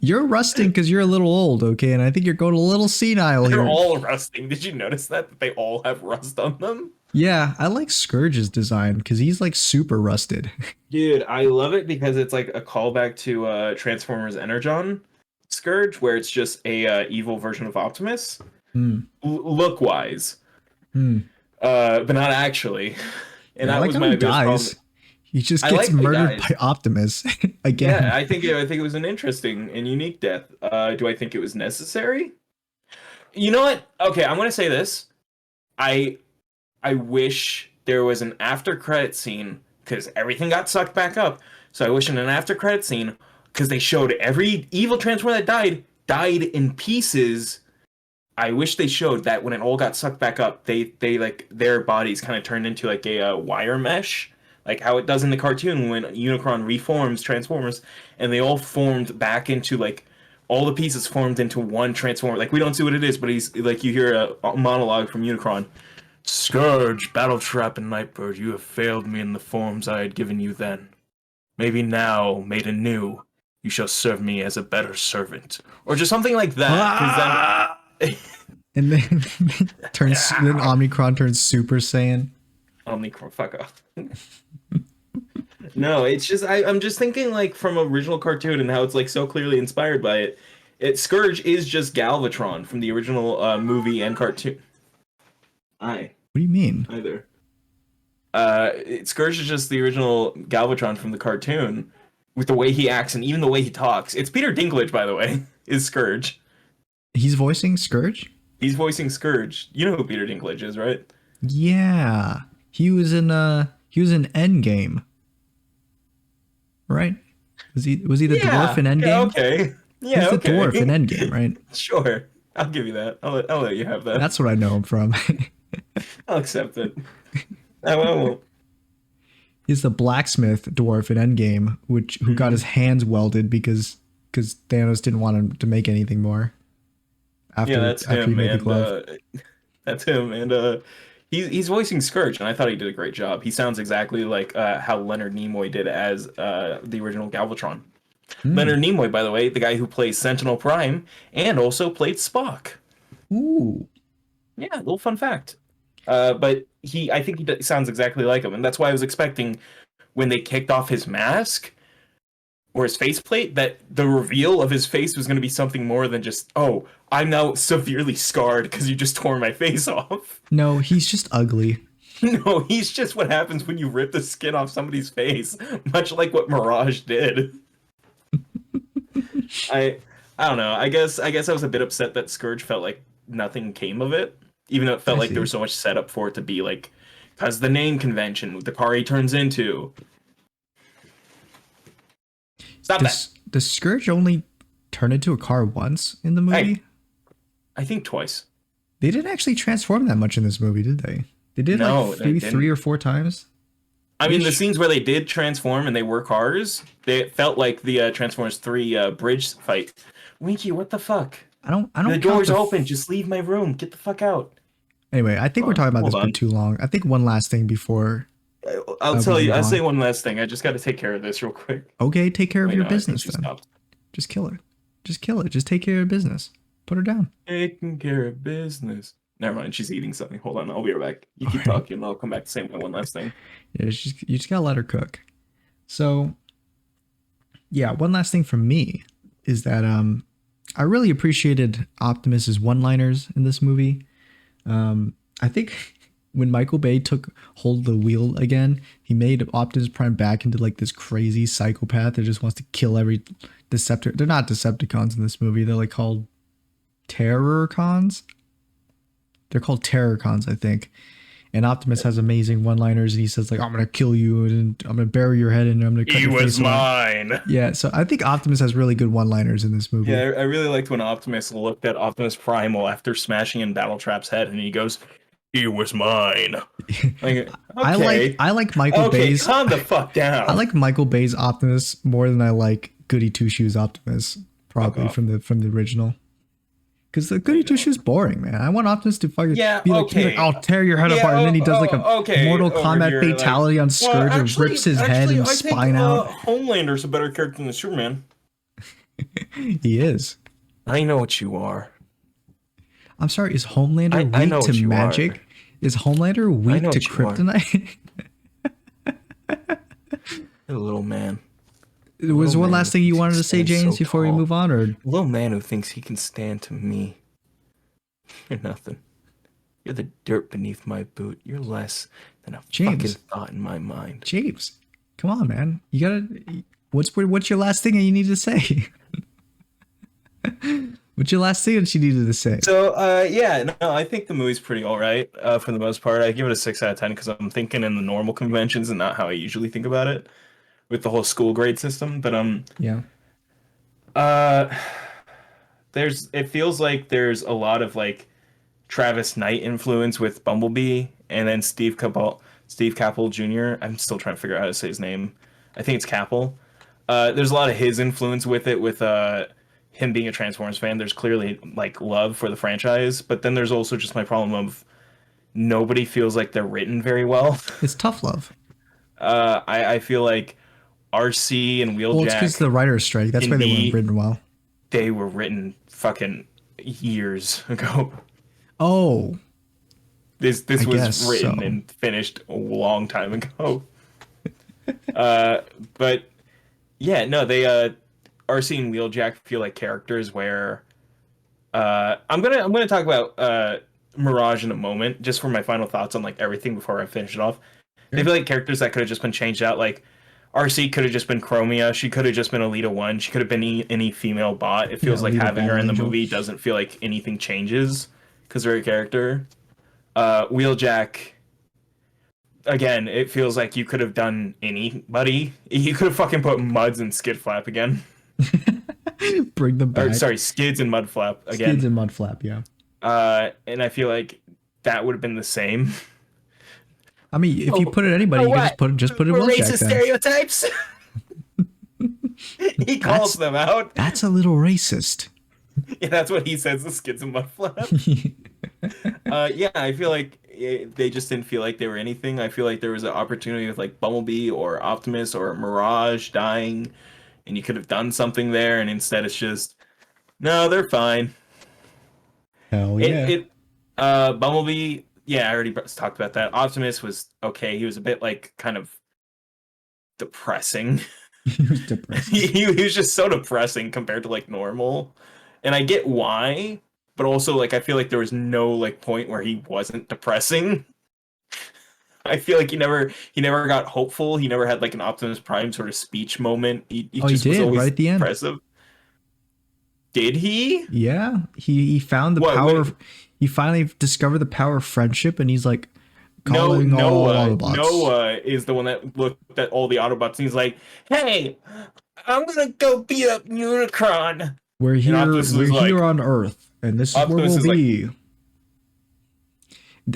you're rusting because you're a little old. Okay, and I think you're going a little senile They're here. all rusting. Did you notice that they all have rust on them? Yeah, I like Scourge's design because he's like super rusted. Dude, I love it because it's like a callback to Transformers Energon Scourge, where it's just a evil version of Optimus, Hmm. look wise, Hmm. but not actually. And Yeah, I that like was how he my biggest problem. dies. He just I gets like the murdered guys. by Optimus Yeah, again. I think it was an interesting and unique death. Do I think it was necessary? You know what? Okay, I'm gonna say this. I I wish there was an after credit scene because everything got sucked back up. So I wish in an after credit scene because they showed every evil Transformer that died in pieces. I wish they showed that when it all got sucked back up, they like their bodies kind of turned into like a wire mesh, like how it does in the cartoon when Unicron reforms Transformers, and they all formed back into like all the pieces formed into one Transformer. Like we don't see what it is, but he's like you hear a monologue from Unicron. Scourge, Battletrap, and Nightbird, you have failed me in the forms I had given you then. Maybe now, made anew, you shall serve me as a better servant. Or just something like that, because Ah! then... And then then Omnicron turns Super Saiyan. Omnicron, fuck off. No, it's just, I'm just thinking, like, from original cartoon and how it's, like, so clearly inspired by it. Scourge is just Galvatron from the original movie and cartoon. Aye, What do you mean? hi there. Scourge is just the original Galvatron from the cartoon, with the way he acts and even the way he talks. It's Peter Dinklage, by the way, is Scourge. He's voicing Scourge? He's voicing Scourge. You know who Peter Dinklage is, right? Yeah. He was in Endgame. Right? Was he the dwarf in Yeah, Endgame? okay. He's Yeah, the dwarf in okay. Endgame, right? Sure. I'll give you that. I'll let you have that. That's what I know him from. I'll accept it. I won't. He's the blacksmith dwarf in Endgame, who got his hands welded because Thanos didn't want him to make anything more Yeah, that's after he him, made the and glove. that's him, and he's voicing Scourge, and I thought he did a great job. He sounds exactly like how Leonard Nimoy did as the original Galvatron. Hmm. Leonard Nimoy, by the way, the guy who plays Sentinel Prime and also played Spock. Ooh. Yeah, little fun fact. But I think he sounds exactly like him, and that's why I was expecting when they kicked off his mask or his faceplate that the reveal of his face was going to be something more than just, oh, I'm now severely scarred because you just tore my face off. No, he's just ugly. No, he's just what happens when you rip the skin off somebody's face, much like what Mirage did. I I don't know. I guess I was a bit upset that Scourge felt like nothing came of it, even though it felt I like there see. was so much setup for it to be like, because the name convention, the car he turns into. Stop that. Does Scourge only turn into a car once in the Hey, movie? I think twice. They didn't actually transform that much in this movie, did they? They did like No, they maybe didn't. 3 or 4 times. I mean, the Ish. scenes where they did transform and they were cars, they felt like the Transformers 3 bridge fight. Winky, what the fuck? I The don't count door's the. open. Just leave my room. Get the fuck out. Anyway, I think we're talking about Hold this for on. too long. I think one last thing before I'll we tell you. move I'll say on. one last thing. I just got to take care of this real quick. Okay, take care of Wait, your no, I think business she then. stopped. Just kill her. Just kill it. Just take care of business. Put her down. Taking care of business. Never mind. She's eating something. Hold on. I'll be right back. You All keep right. talking, and I'll come back to say one last thing. Yeah, you just gotta let her cook. So, yeah, one last thing from me is that I really appreciated Optimus's one-liners in this movie. I think when Michael Bay took hold of the wheel again, he made Optimus Prime back into like this crazy psychopath that just wants to kill every Deceptor. They're not Decepticons in this movie. They're like called Terrorcons. They're called Terrorcons, I think. And Optimus has amazing one-liners, and he says like, "I'm gonna kill you, and I'm gonna bury your head, and I'm gonna cut He your was face off." mine. Yeah, so I think Optimus has really good one-liners in this movie. Yeah, I really liked when Optimus looked at Optimus Primal after smashing in Battletrap's head, and he goes, "He was mine." Like, okay, I like Michael okay, Bay's calm the fuck down. I like Michael Bay's Optimus more than I like Goody Two Shoes Optimus, Fuck probably off. from the original. Because the I Goody Two know. Shoes boring, man. I want Optimus to fucking Yeah, be like, okay. I'll tear your head Yeah, apart, and then he does like a okay. Mortal Over Kombat here, like, fatality on Scourge and rips his head actually, and I think spine out. Homelander's a better character than Superman. He is. I know what you are. I'm sorry, is Homelander I weak know to what you are. magic? Is Homelander I weak know to what you are. kryptonite? You're a little man. A Was little one man who last thing you thinks he wanted to say, stands James, so before we tall. move on? Or A little man who thinks he can stand to me. You're nothing. You're the dirt beneath my boot. You're less than a fucking James, thought in my mind. James, come on, man. You gotta. What's your last thing that you need to say? What's your last thing that you needed to say? So, yeah, no, I think the movie's pretty all right, for the most part. I give it a 6 out of 10 because I'm thinking in the normal conventions and not how I usually think about it with the whole school grade system. But Yeah. uh, it feels like there's a lot of like Travis Knight influence with Bumblebee, and then Steve Cappell Jr. I'm still trying to figure out how to say his name. I think it's Cappell. There's a lot of his influence with it, with him being a Transformers fan. There's clearly like love for the franchise, but then there's also just my problem of nobody feels like they're written very well. It's tough love. I feel like RC and Well, it's because Wheeljack the writer's strike. That's can why they weren't be written well. they were written fucking years ago. Oh, This I guess was so. written and finished a long time ago. But yeah, no, they RC and Wheeljack feel like characters where I'm gonna talk about Mirage in a moment, just for my final thoughts on like everything before I finish it off. They Sure. feel like characters that could have just been changed out. Like RC could have just been Chromia. She could have just been Alita One. She could have been any female bot. It Yeah, feels like lead a having her ball in the angel. movie doesn't feel like anything changes because they're a character. Wheeljack, again, it feels like you could have done anybody. You could have fucking put Muds and Skid Flap again. Bring them Or back. sorry, Skids and Mud Flap Skids again. and Mudflap. Yeah. And I feel like that would have been the same. I mean, if you Oh, put it anybody, oh you could what? just put it We're Wheeljack racist then. stereotypes? He calls That's them out. that's a little racist. Yeah, that's what he says, the Skids and Mud Flap. Yeah, I feel like they just didn't feel like they were anything. I feel like there was an opportunity with like Bumblebee or Optimus or Mirage dying, and you could have done something there, and instead it's just, no, they're fine. Hell It yeah. it Bumblebee, yeah, I already talked about that. Optimus was okay. He was a bit like kind of depressing. He was depressing. He was just so depressing compared to like normal. And I get why, but also like I feel like there was no like point where he wasn't depressing. I feel like he never got hopeful. He never had like an Optimus Prime sort of speech moment. He Oh, he just was did right always at the end. depressive. Did he? Yeah, he found the What? power. Wait, He finally discovered the power of friendship, and he's like no, calling all Autobots. Noah is the one that looked at all the Autobots and he's like, "Hey, I'm gonna go beat up Unicron." And We're here on Earth, and this is where Optimus we'll is like, be.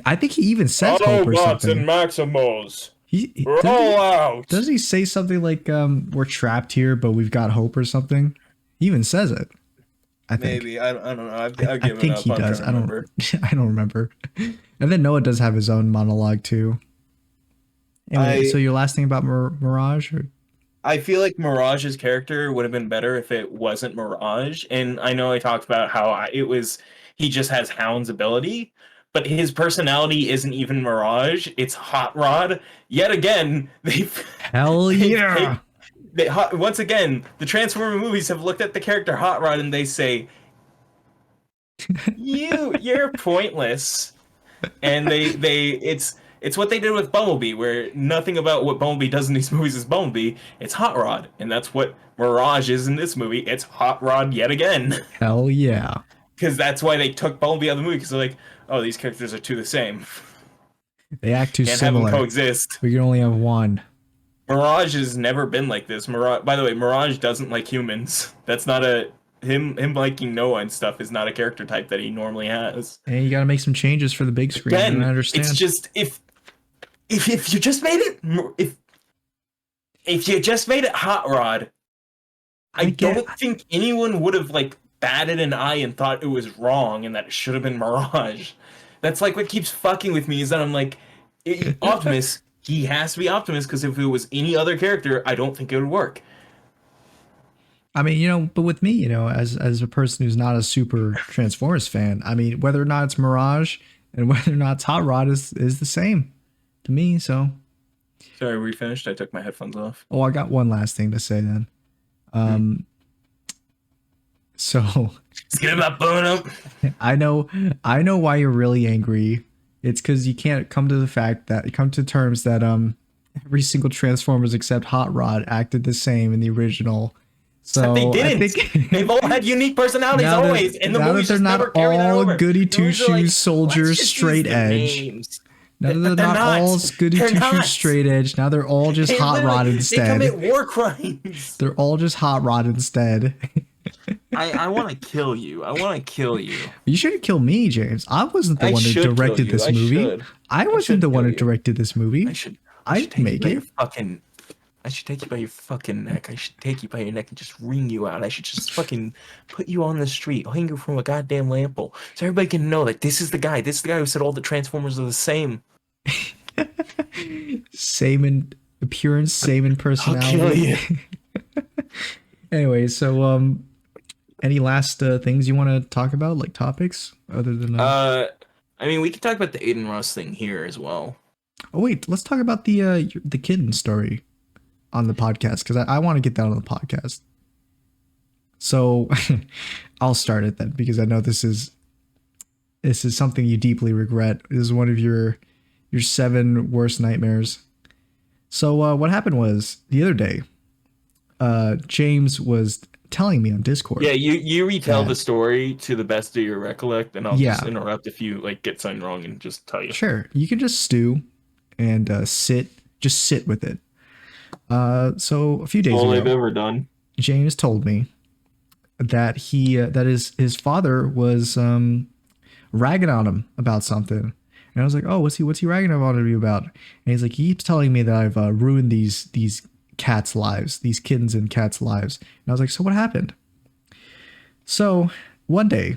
I think he even says hope or Autobots and something. Maximals, Doesn't roll out. does he say something like we're trapped here, but we've got hope or something? He even says it. I think. Maybe I don't know. I've I given think up. he I'm trying does. to I don't. remember. I don't remember. And then Noah does have his own monologue too. Anyway, I so your last thing about Mirage? Or? I feel like Mirage's character would have been better if it wasn't Mirage. And I know I talked about how it was he just has Hound's ability, but his personality isn't even Mirage. It's Hot Rod. Yet again, Hell they've yeah! once again the Transformer movies have looked at the character Hot Rod and they say, you're pointless. And it's what they did with Bumblebee, where nothing about what Bumblebee does in these movies is Bumblebee. It's Hot Rod, and that's what Mirage is in this movie. It's Hot Rod yet again, Hell yeah! because that's why they took Bumblebee out of the movie, because they're like, oh, these characters are too the same. They act too Can't have them similar. coexist. We can only have one. Mirage has never been like this. Mirage, by the way, Mirage doesn't like humans. That's not a him liking Noah and stuff is not a character type that he normally has. And you got to make some changes for the big screen. Again, I it's understand. just if you just made it if you just made it Hot Rod, I I get- don't think anyone would have like batted an eye and thought it was wrong and that it should have been Mirage. That's like what keeps fucking with me is that I'm like, Optimus, he has to be Optimus because if it was any other character, I don't think it would work. I mean, but with me, as a person who's not a super Transformers fan, I mean, whether or not it's Mirage and whether or not it's Hot Rod is the same to me. So, Sorry, we finished. I took my headphones off. oh, I got one last thing to say then. So Let's get about blowing up. I know why you're really angry. It's because you can't come to terms that every single Transformers except Hot Rod acted the same in the original. So they didn't. I think They've all had unique personalities always, and the now that movies they're just not never carry that all over. goody The two movies are like, shoes soldiers let's just straight use the edge. names. Now they're They're not all goody They're two not. shoes straight edge. Now they're all just They Hot Rod literally- instead. They commit war crimes. They're all just Hot Rod instead. I want to kill you. I want to kill you. You shouldn't kill me, James. I wasn't the I one who should kill directed you. this I movie. should. I wasn't should the one kill who you. directed this movie. I should I'd take you make by it. your fucking. I should take you by your fucking neck. I should take you by your neck and just wring you out. I should just fucking put you on the street, hang you from a goddamn lamppost, so everybody can know that this is the guy. This is the guy who said all the Transformers are the same. Same in appearance, same in I'll personality. kill you. Anyway, so any last things you want to talk about, like topics other than? I mean, we could talk about the Aiden Ross thing here as well. Oh wait, let's talk about the Kitten story on the podcast because I want to get that on the podcast. So I'll start it then because I know this is something you deeply regret. This is one of your 7 worst nightmares. So what happened was the other day, James was telling me on Discord. Yeah, you retell the story to the best of your recollect, and I'll Yeah. just interrupt if you like get something wrong and just tell you. Sure, you can just stew and sit with it. So a few days All I've ago, ever done. James told me that his father was ragging on him about something. And I was like, oh, what's he ragging on you about? And he's like, he keeps telling me that I've ruined these cats' lives, these kittens and cats' lives. And I was like, so what happened? So one day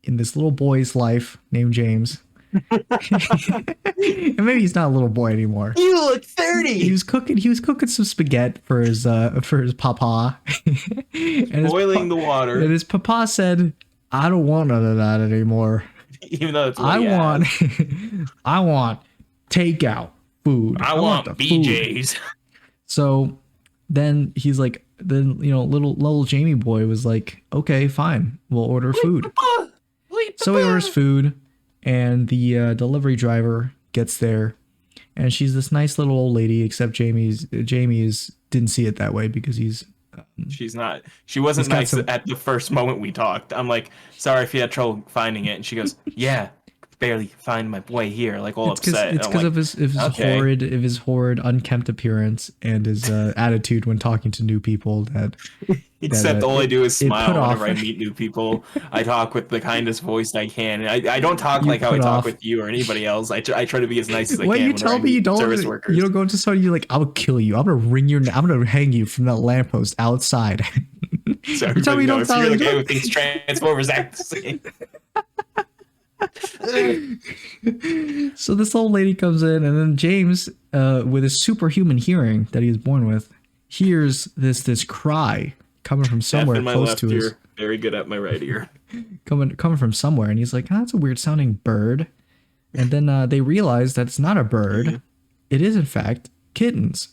in this little boy's life named James, and maybe he's not a little boy anymore. You look 30. He was cooking some spaghetti for his papa. And Boiling the water. And his papa said, I don't want none of that anymore. Even though it's I want takeout food. I want the food." BJ's. So then he's like, little Jamie boy was like, okay, fine, we'll order food. So he orders food, and the delivery driver gets there, and she's this nice little old lady. Except Jamie didn't see it that way because he's. She wasn't He's got nice some- at the first moment we talked. I'm like, sorry if you had trouble finding it. And she goes, yeah, barely find my boy here. Like all upset. It's And I'm because like, of his horrid, unkempt appearance and his attitude when talking to new people. Except all I do is it smile put off- whenever I meet new people. I talk with the kindest voice I can. And I don't talk You like how I put talk off- with you or anybody else. I try to be as nice as I When can. you whenever tell I me you meet service workers. you don't go to somebody, you're like, I'll kill you. I'm gonna hang you from that lamppost outside. So You tell me everybody you don't knows tell you're the me- guy who thinks Transformers act the same. So this old lady comes in, and then James, with his superhuman hearing that he was born with, hears this cry coming from somewhere F in my close left to his ear, very good at my right ear. coming from somewhere, and he's like, oh, that's a weird sounding bird. And then they realize that it's not a bird; Mm-hmm. it is in fact kittens.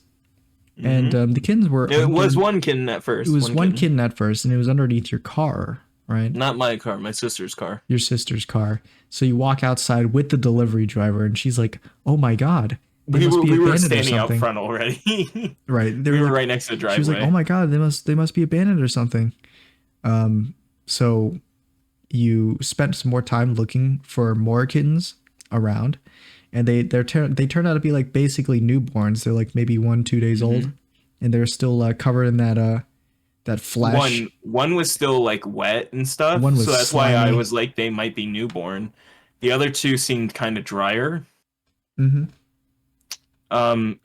And the kittens were It was one kitten at first. It was one kitten at first, and it was underneath your car, right? Not my car, my sister's car. Your sister's car. So you walk outside with the delivery driver, and she's like, "Oh my god, they We must were, be we were abandoned or standing out something." front already. Right? They we were like- right next to the driveway. She was like, "Oh my god, they must be abandoned or something." So you spent some more time looking for more kittens around, and they turn out to be like basically newborns. They're like maybe 1-2 days old, and they're still covered in that flesh. One was still like wet and stuff. One was so that's why I slimy. was like, they might be newborn. The other two seemed kind of drier. Mm-hmm.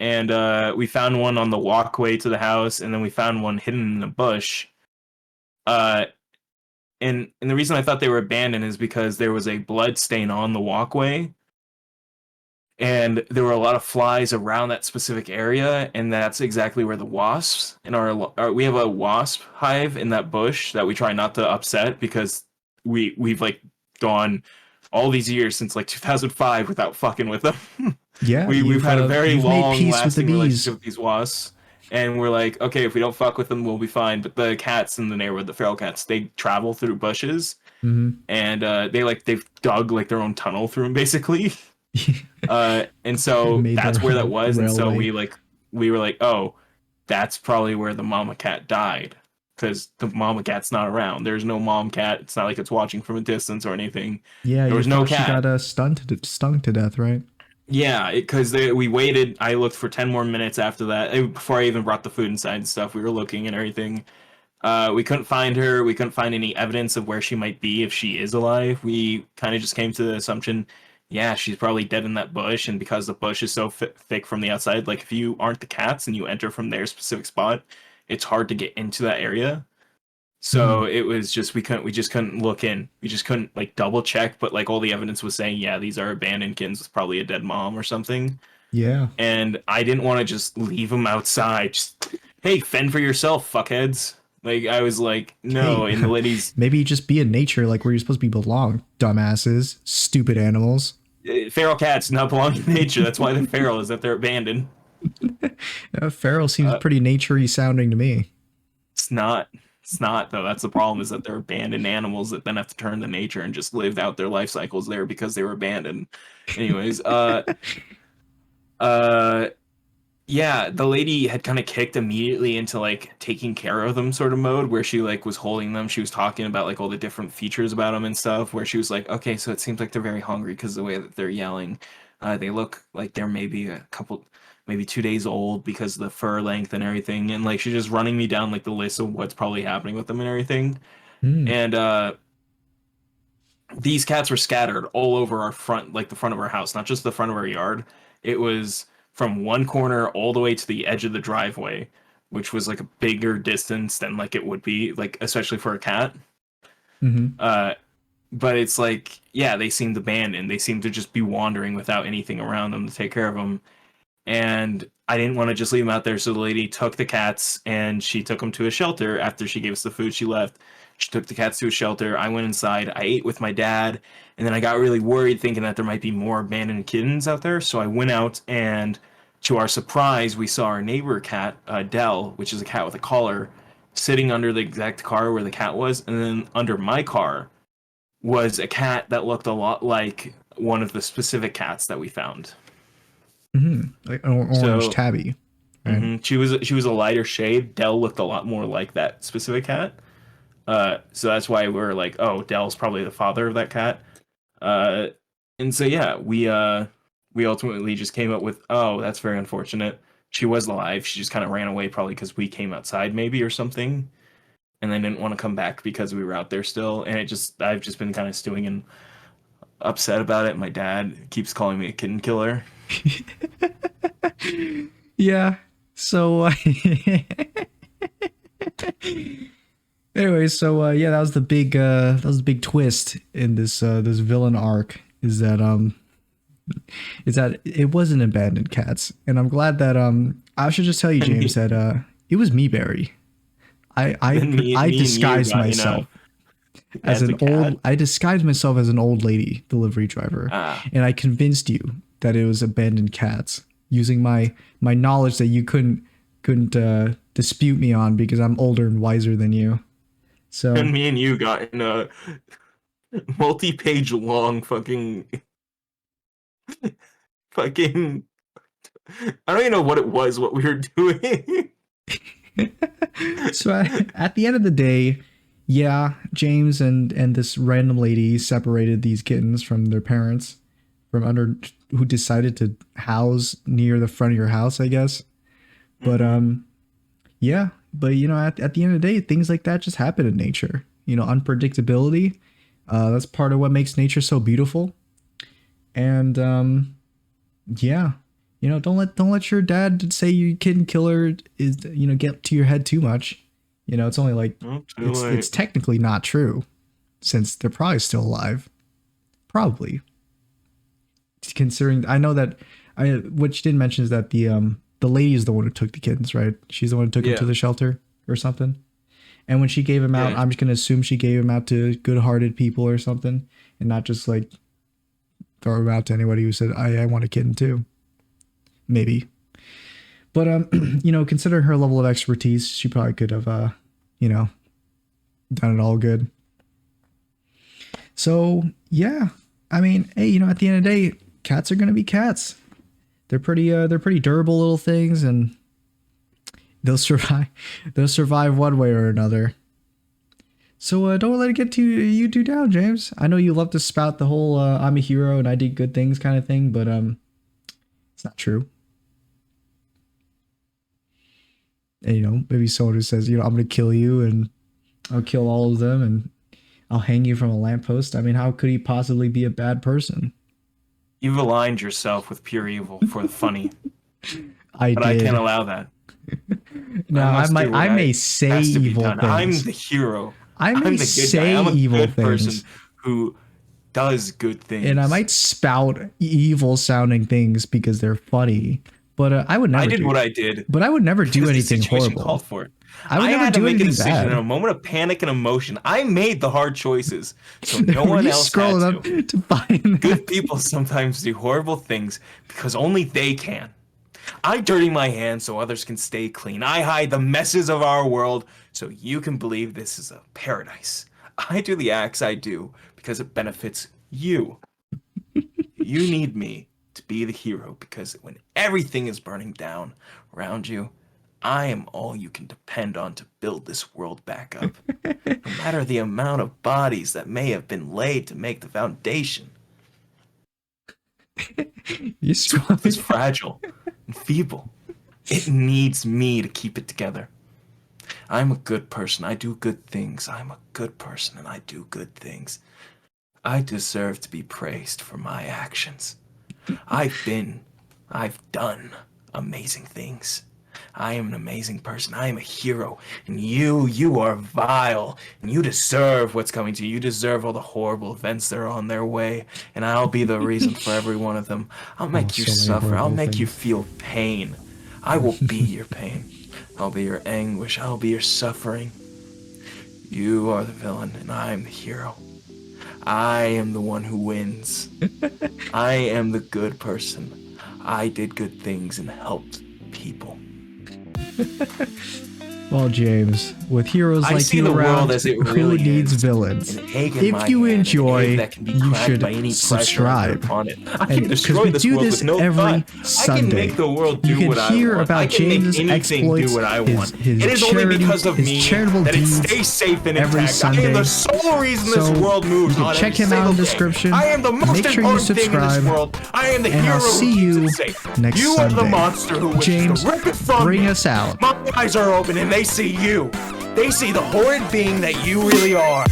And we found one on the walkway to the house, and then we found one hidden in a bush. and the reason I thought they were abandoned is because there was a blood stain on the walkway, and there were a lot of flies around that specific area, and that's exactly where the wasps in our we have a wasp hive in that bush that we try not to upset because we've like gone all these years since like 2005 without fucking with them. Yeah, We've had a very you've made long peace with the lasting relationship bees. with these wasps, and we're like, okay, if we don't fuck with them, we'll be fine. But the cats in the neighborhood, the feral cats, they travel through bushes, Hmm. and they've dug like their own tunnel through them basically. And so Made their that's where that own was, and so railway. we were like, oh, that's probably where the mama cat died. Because the mama cat's not around. There's no mom cat. It's not like it's watching from a distance or anything. Yeah, There you was no thought she cat. got stung to death, right? Yeah, because we waited. I looked for 10 more minutes after that. Before I even brought the food inside and stuff. We were looking and everything. We couldn't find her. We couldn't find any evidence of where she might be if she is alive. We kind of just came to the assumption, yeah, she's probably dead in that bush. And because the bush is so thick from the outside, like if you aren't the cats and you enter from their specific spot, it's hard to get into that area. So Hmm. it was just we just couldn't look in. We just couldn't like double check, but like all the evidence was saying, yeah, these are abandoned kittens with probably a dead mom or something. Yeah. And I didn't want to just leave them outside. Just hey, fend for yourself, fuckheads. Like I was like, Hey, no. And the ladies, maybe just be in nature, like where you're supposed to be belong. Dumbasses, stupid animals. feral cats not belong in nature. That's why they're feral, is that they're abandoned. Feral seems Uh, pretty naturey sounding to me. it's not. It's not though. That's the problem, is that they're abandoned animals that then have to turn to nature and just live out their life cycles there because they were abandoned. Anyways, uh, yeah, the lady had kind of kicked immediately into like taking care of them sort of mode where she like was holding them. She was talking about like all the different features about them and stuff where she was like, okay, so it seems like they're very hungry because the way that they're yelling. They look like they're maybe a couple, maybe 2 days old because of the fur length and everything. And like she's just running me down like the list of what's probably happening with them and everything. Hmm. And these cats were scattered all over our front, like the front of our house, not just the front of our yard. It was from one corner all the way to the edge of the driveway, which was like a bigger distance than like it would be, like especially for a cat. Mm-hmm. Uh, but it's like, yeah, they seemed abandoned. They seemed to just be wandering without anything around them to take care of them. And I didn't want to just leave them out there. So the lady took the cats and she took them to a shelter after she gave us the food. She left. She took the cats to a shelter. I went inside. I ate with my dad. And then I got really worried thinking that there might be more abandoned kittens out there. So I went out and to our surprise, we saw our neighbor cat, Dell, which is a cat with a collar, sitting under the exact car where the cat was. And then under my car was a cat that looked a lot like one of the specific cats that we found. Mm-hmm. Like orange So tabby, right? She was a lighter shade. Dell looked a lot more like that specific cat. So that's why we're like, oh, Dell's probably the father of that cat. Uh, and so yeah, we ultimately just came up with, oh, that's very unfortunate. She was alive. She just kind of ran away, probably because we came outside, maybe or something, and then didn't want to come back because we were out there still. And I've just been kind of stewing and upset about it. My dad keeps calling me a kitten killer. Yeah. So anyway, so yeah, that was the big twist in this villain arc is that it wasn't abandoned cats. And I'm glad that I should just tell you, And James, me, that it was me, Barry. then I me and you disguised got myself as as a an cat. old lady delivery driver, Ah, and I convinced you that it was abandoned cats using my knowledge that you couldn't dispute me on because I'm older and wiser than you. So and me and you got in a multi-page long fucking I don't even know what it was what we were doing. so at the end of the day, yeah, James and this random lady separated these kittens from their parents from under who decided to house near the front of your house, I guess. But Hmm. yeah, but at the end of the day, things like that just happen in nature. Unpredictability. That's part of what makes nature so beautiful. And yeah, don't let your dad say you kid killer is get to your head too much. It's only like Oh, too it's late. technically not true. since they're probably still alive. Probably. Considering, I know that what you didn't mention is that the lady is the one who took the kittens, right? She's the one who took them to the shelter or something. And when she gave him out, I'm just gonna assume she gave him out to good-hearted people or something, and not just like throw him out to anybody who said, I want a kitten too. Maybe. But you know, considering her level of expertise, she probably could have you know, done it all good. So yeah, I mean, hey, you know, at the end of the day, cats are gonna be cats. They're pretty durable little things, and they'll survive. They'll survive one way or another. So don't let it get you two down, James. I know you love to spout the whole "I'm a hero and I did good things" kind of thing, but it's not true. And, you know, maybe someone who says, you know, I'm gonna kill you and I'll kill all of them and I'll hang you from a lamppost. I mean, how could he possibly be a bad person? You've aligned yourself with pure evil for the funny. I can't allow that. No, I may say evil things. I'm the hero. I may say evil things. Person who does good things. And I might spout evil sounding things because they're funny. But I would never. I did what I did. But I would never do anything horrible. Called for it. I would never do anything bad. In a moment of panic and emotion, I made the hard choices, so no one else had up to find Good people sometimes do horrible things because only they can. I dirty my hands so others can stay clean. I hide the messes of our world so you can believe this is a paradise. I do the acts I do because it benefits you. You need me to be the hero because when everything is burning down around you, I am all you can depend on to build this world back up. No matter the amount of bodies that may have been laid to make the foundation. This world is fragile and feeble. It needs me to keep it together. I'm a good person. I do good things. I'm a good person and I do good things. I deserve to be praised for my actions. I've done amazing things. I am an amazing person. I am a hero. And you are vile. And you deserve what's coming to you. You deserve all the horrible events that are on their way. And I'll be the reason for every one of them. I'll make you suffer. I'll make you feel pain. I will be your pain. I'll be your anguish. I'll be your suffering. You are the villain and I am the hero. I am the one who wins. I am the good person. I did good things and helped people. Well, James, with heroes like you around, who needs villains? If you enjoy, you should subscribe. Because we do this every Sunday. You can hear about James's exploits, his charitable deeds every Sunday. So you can check him out in the description. Make sure you subscribe, and I'll see you next Sunday. James, bring us out. My eyes are open and they see you. They see the horrid being that you really are.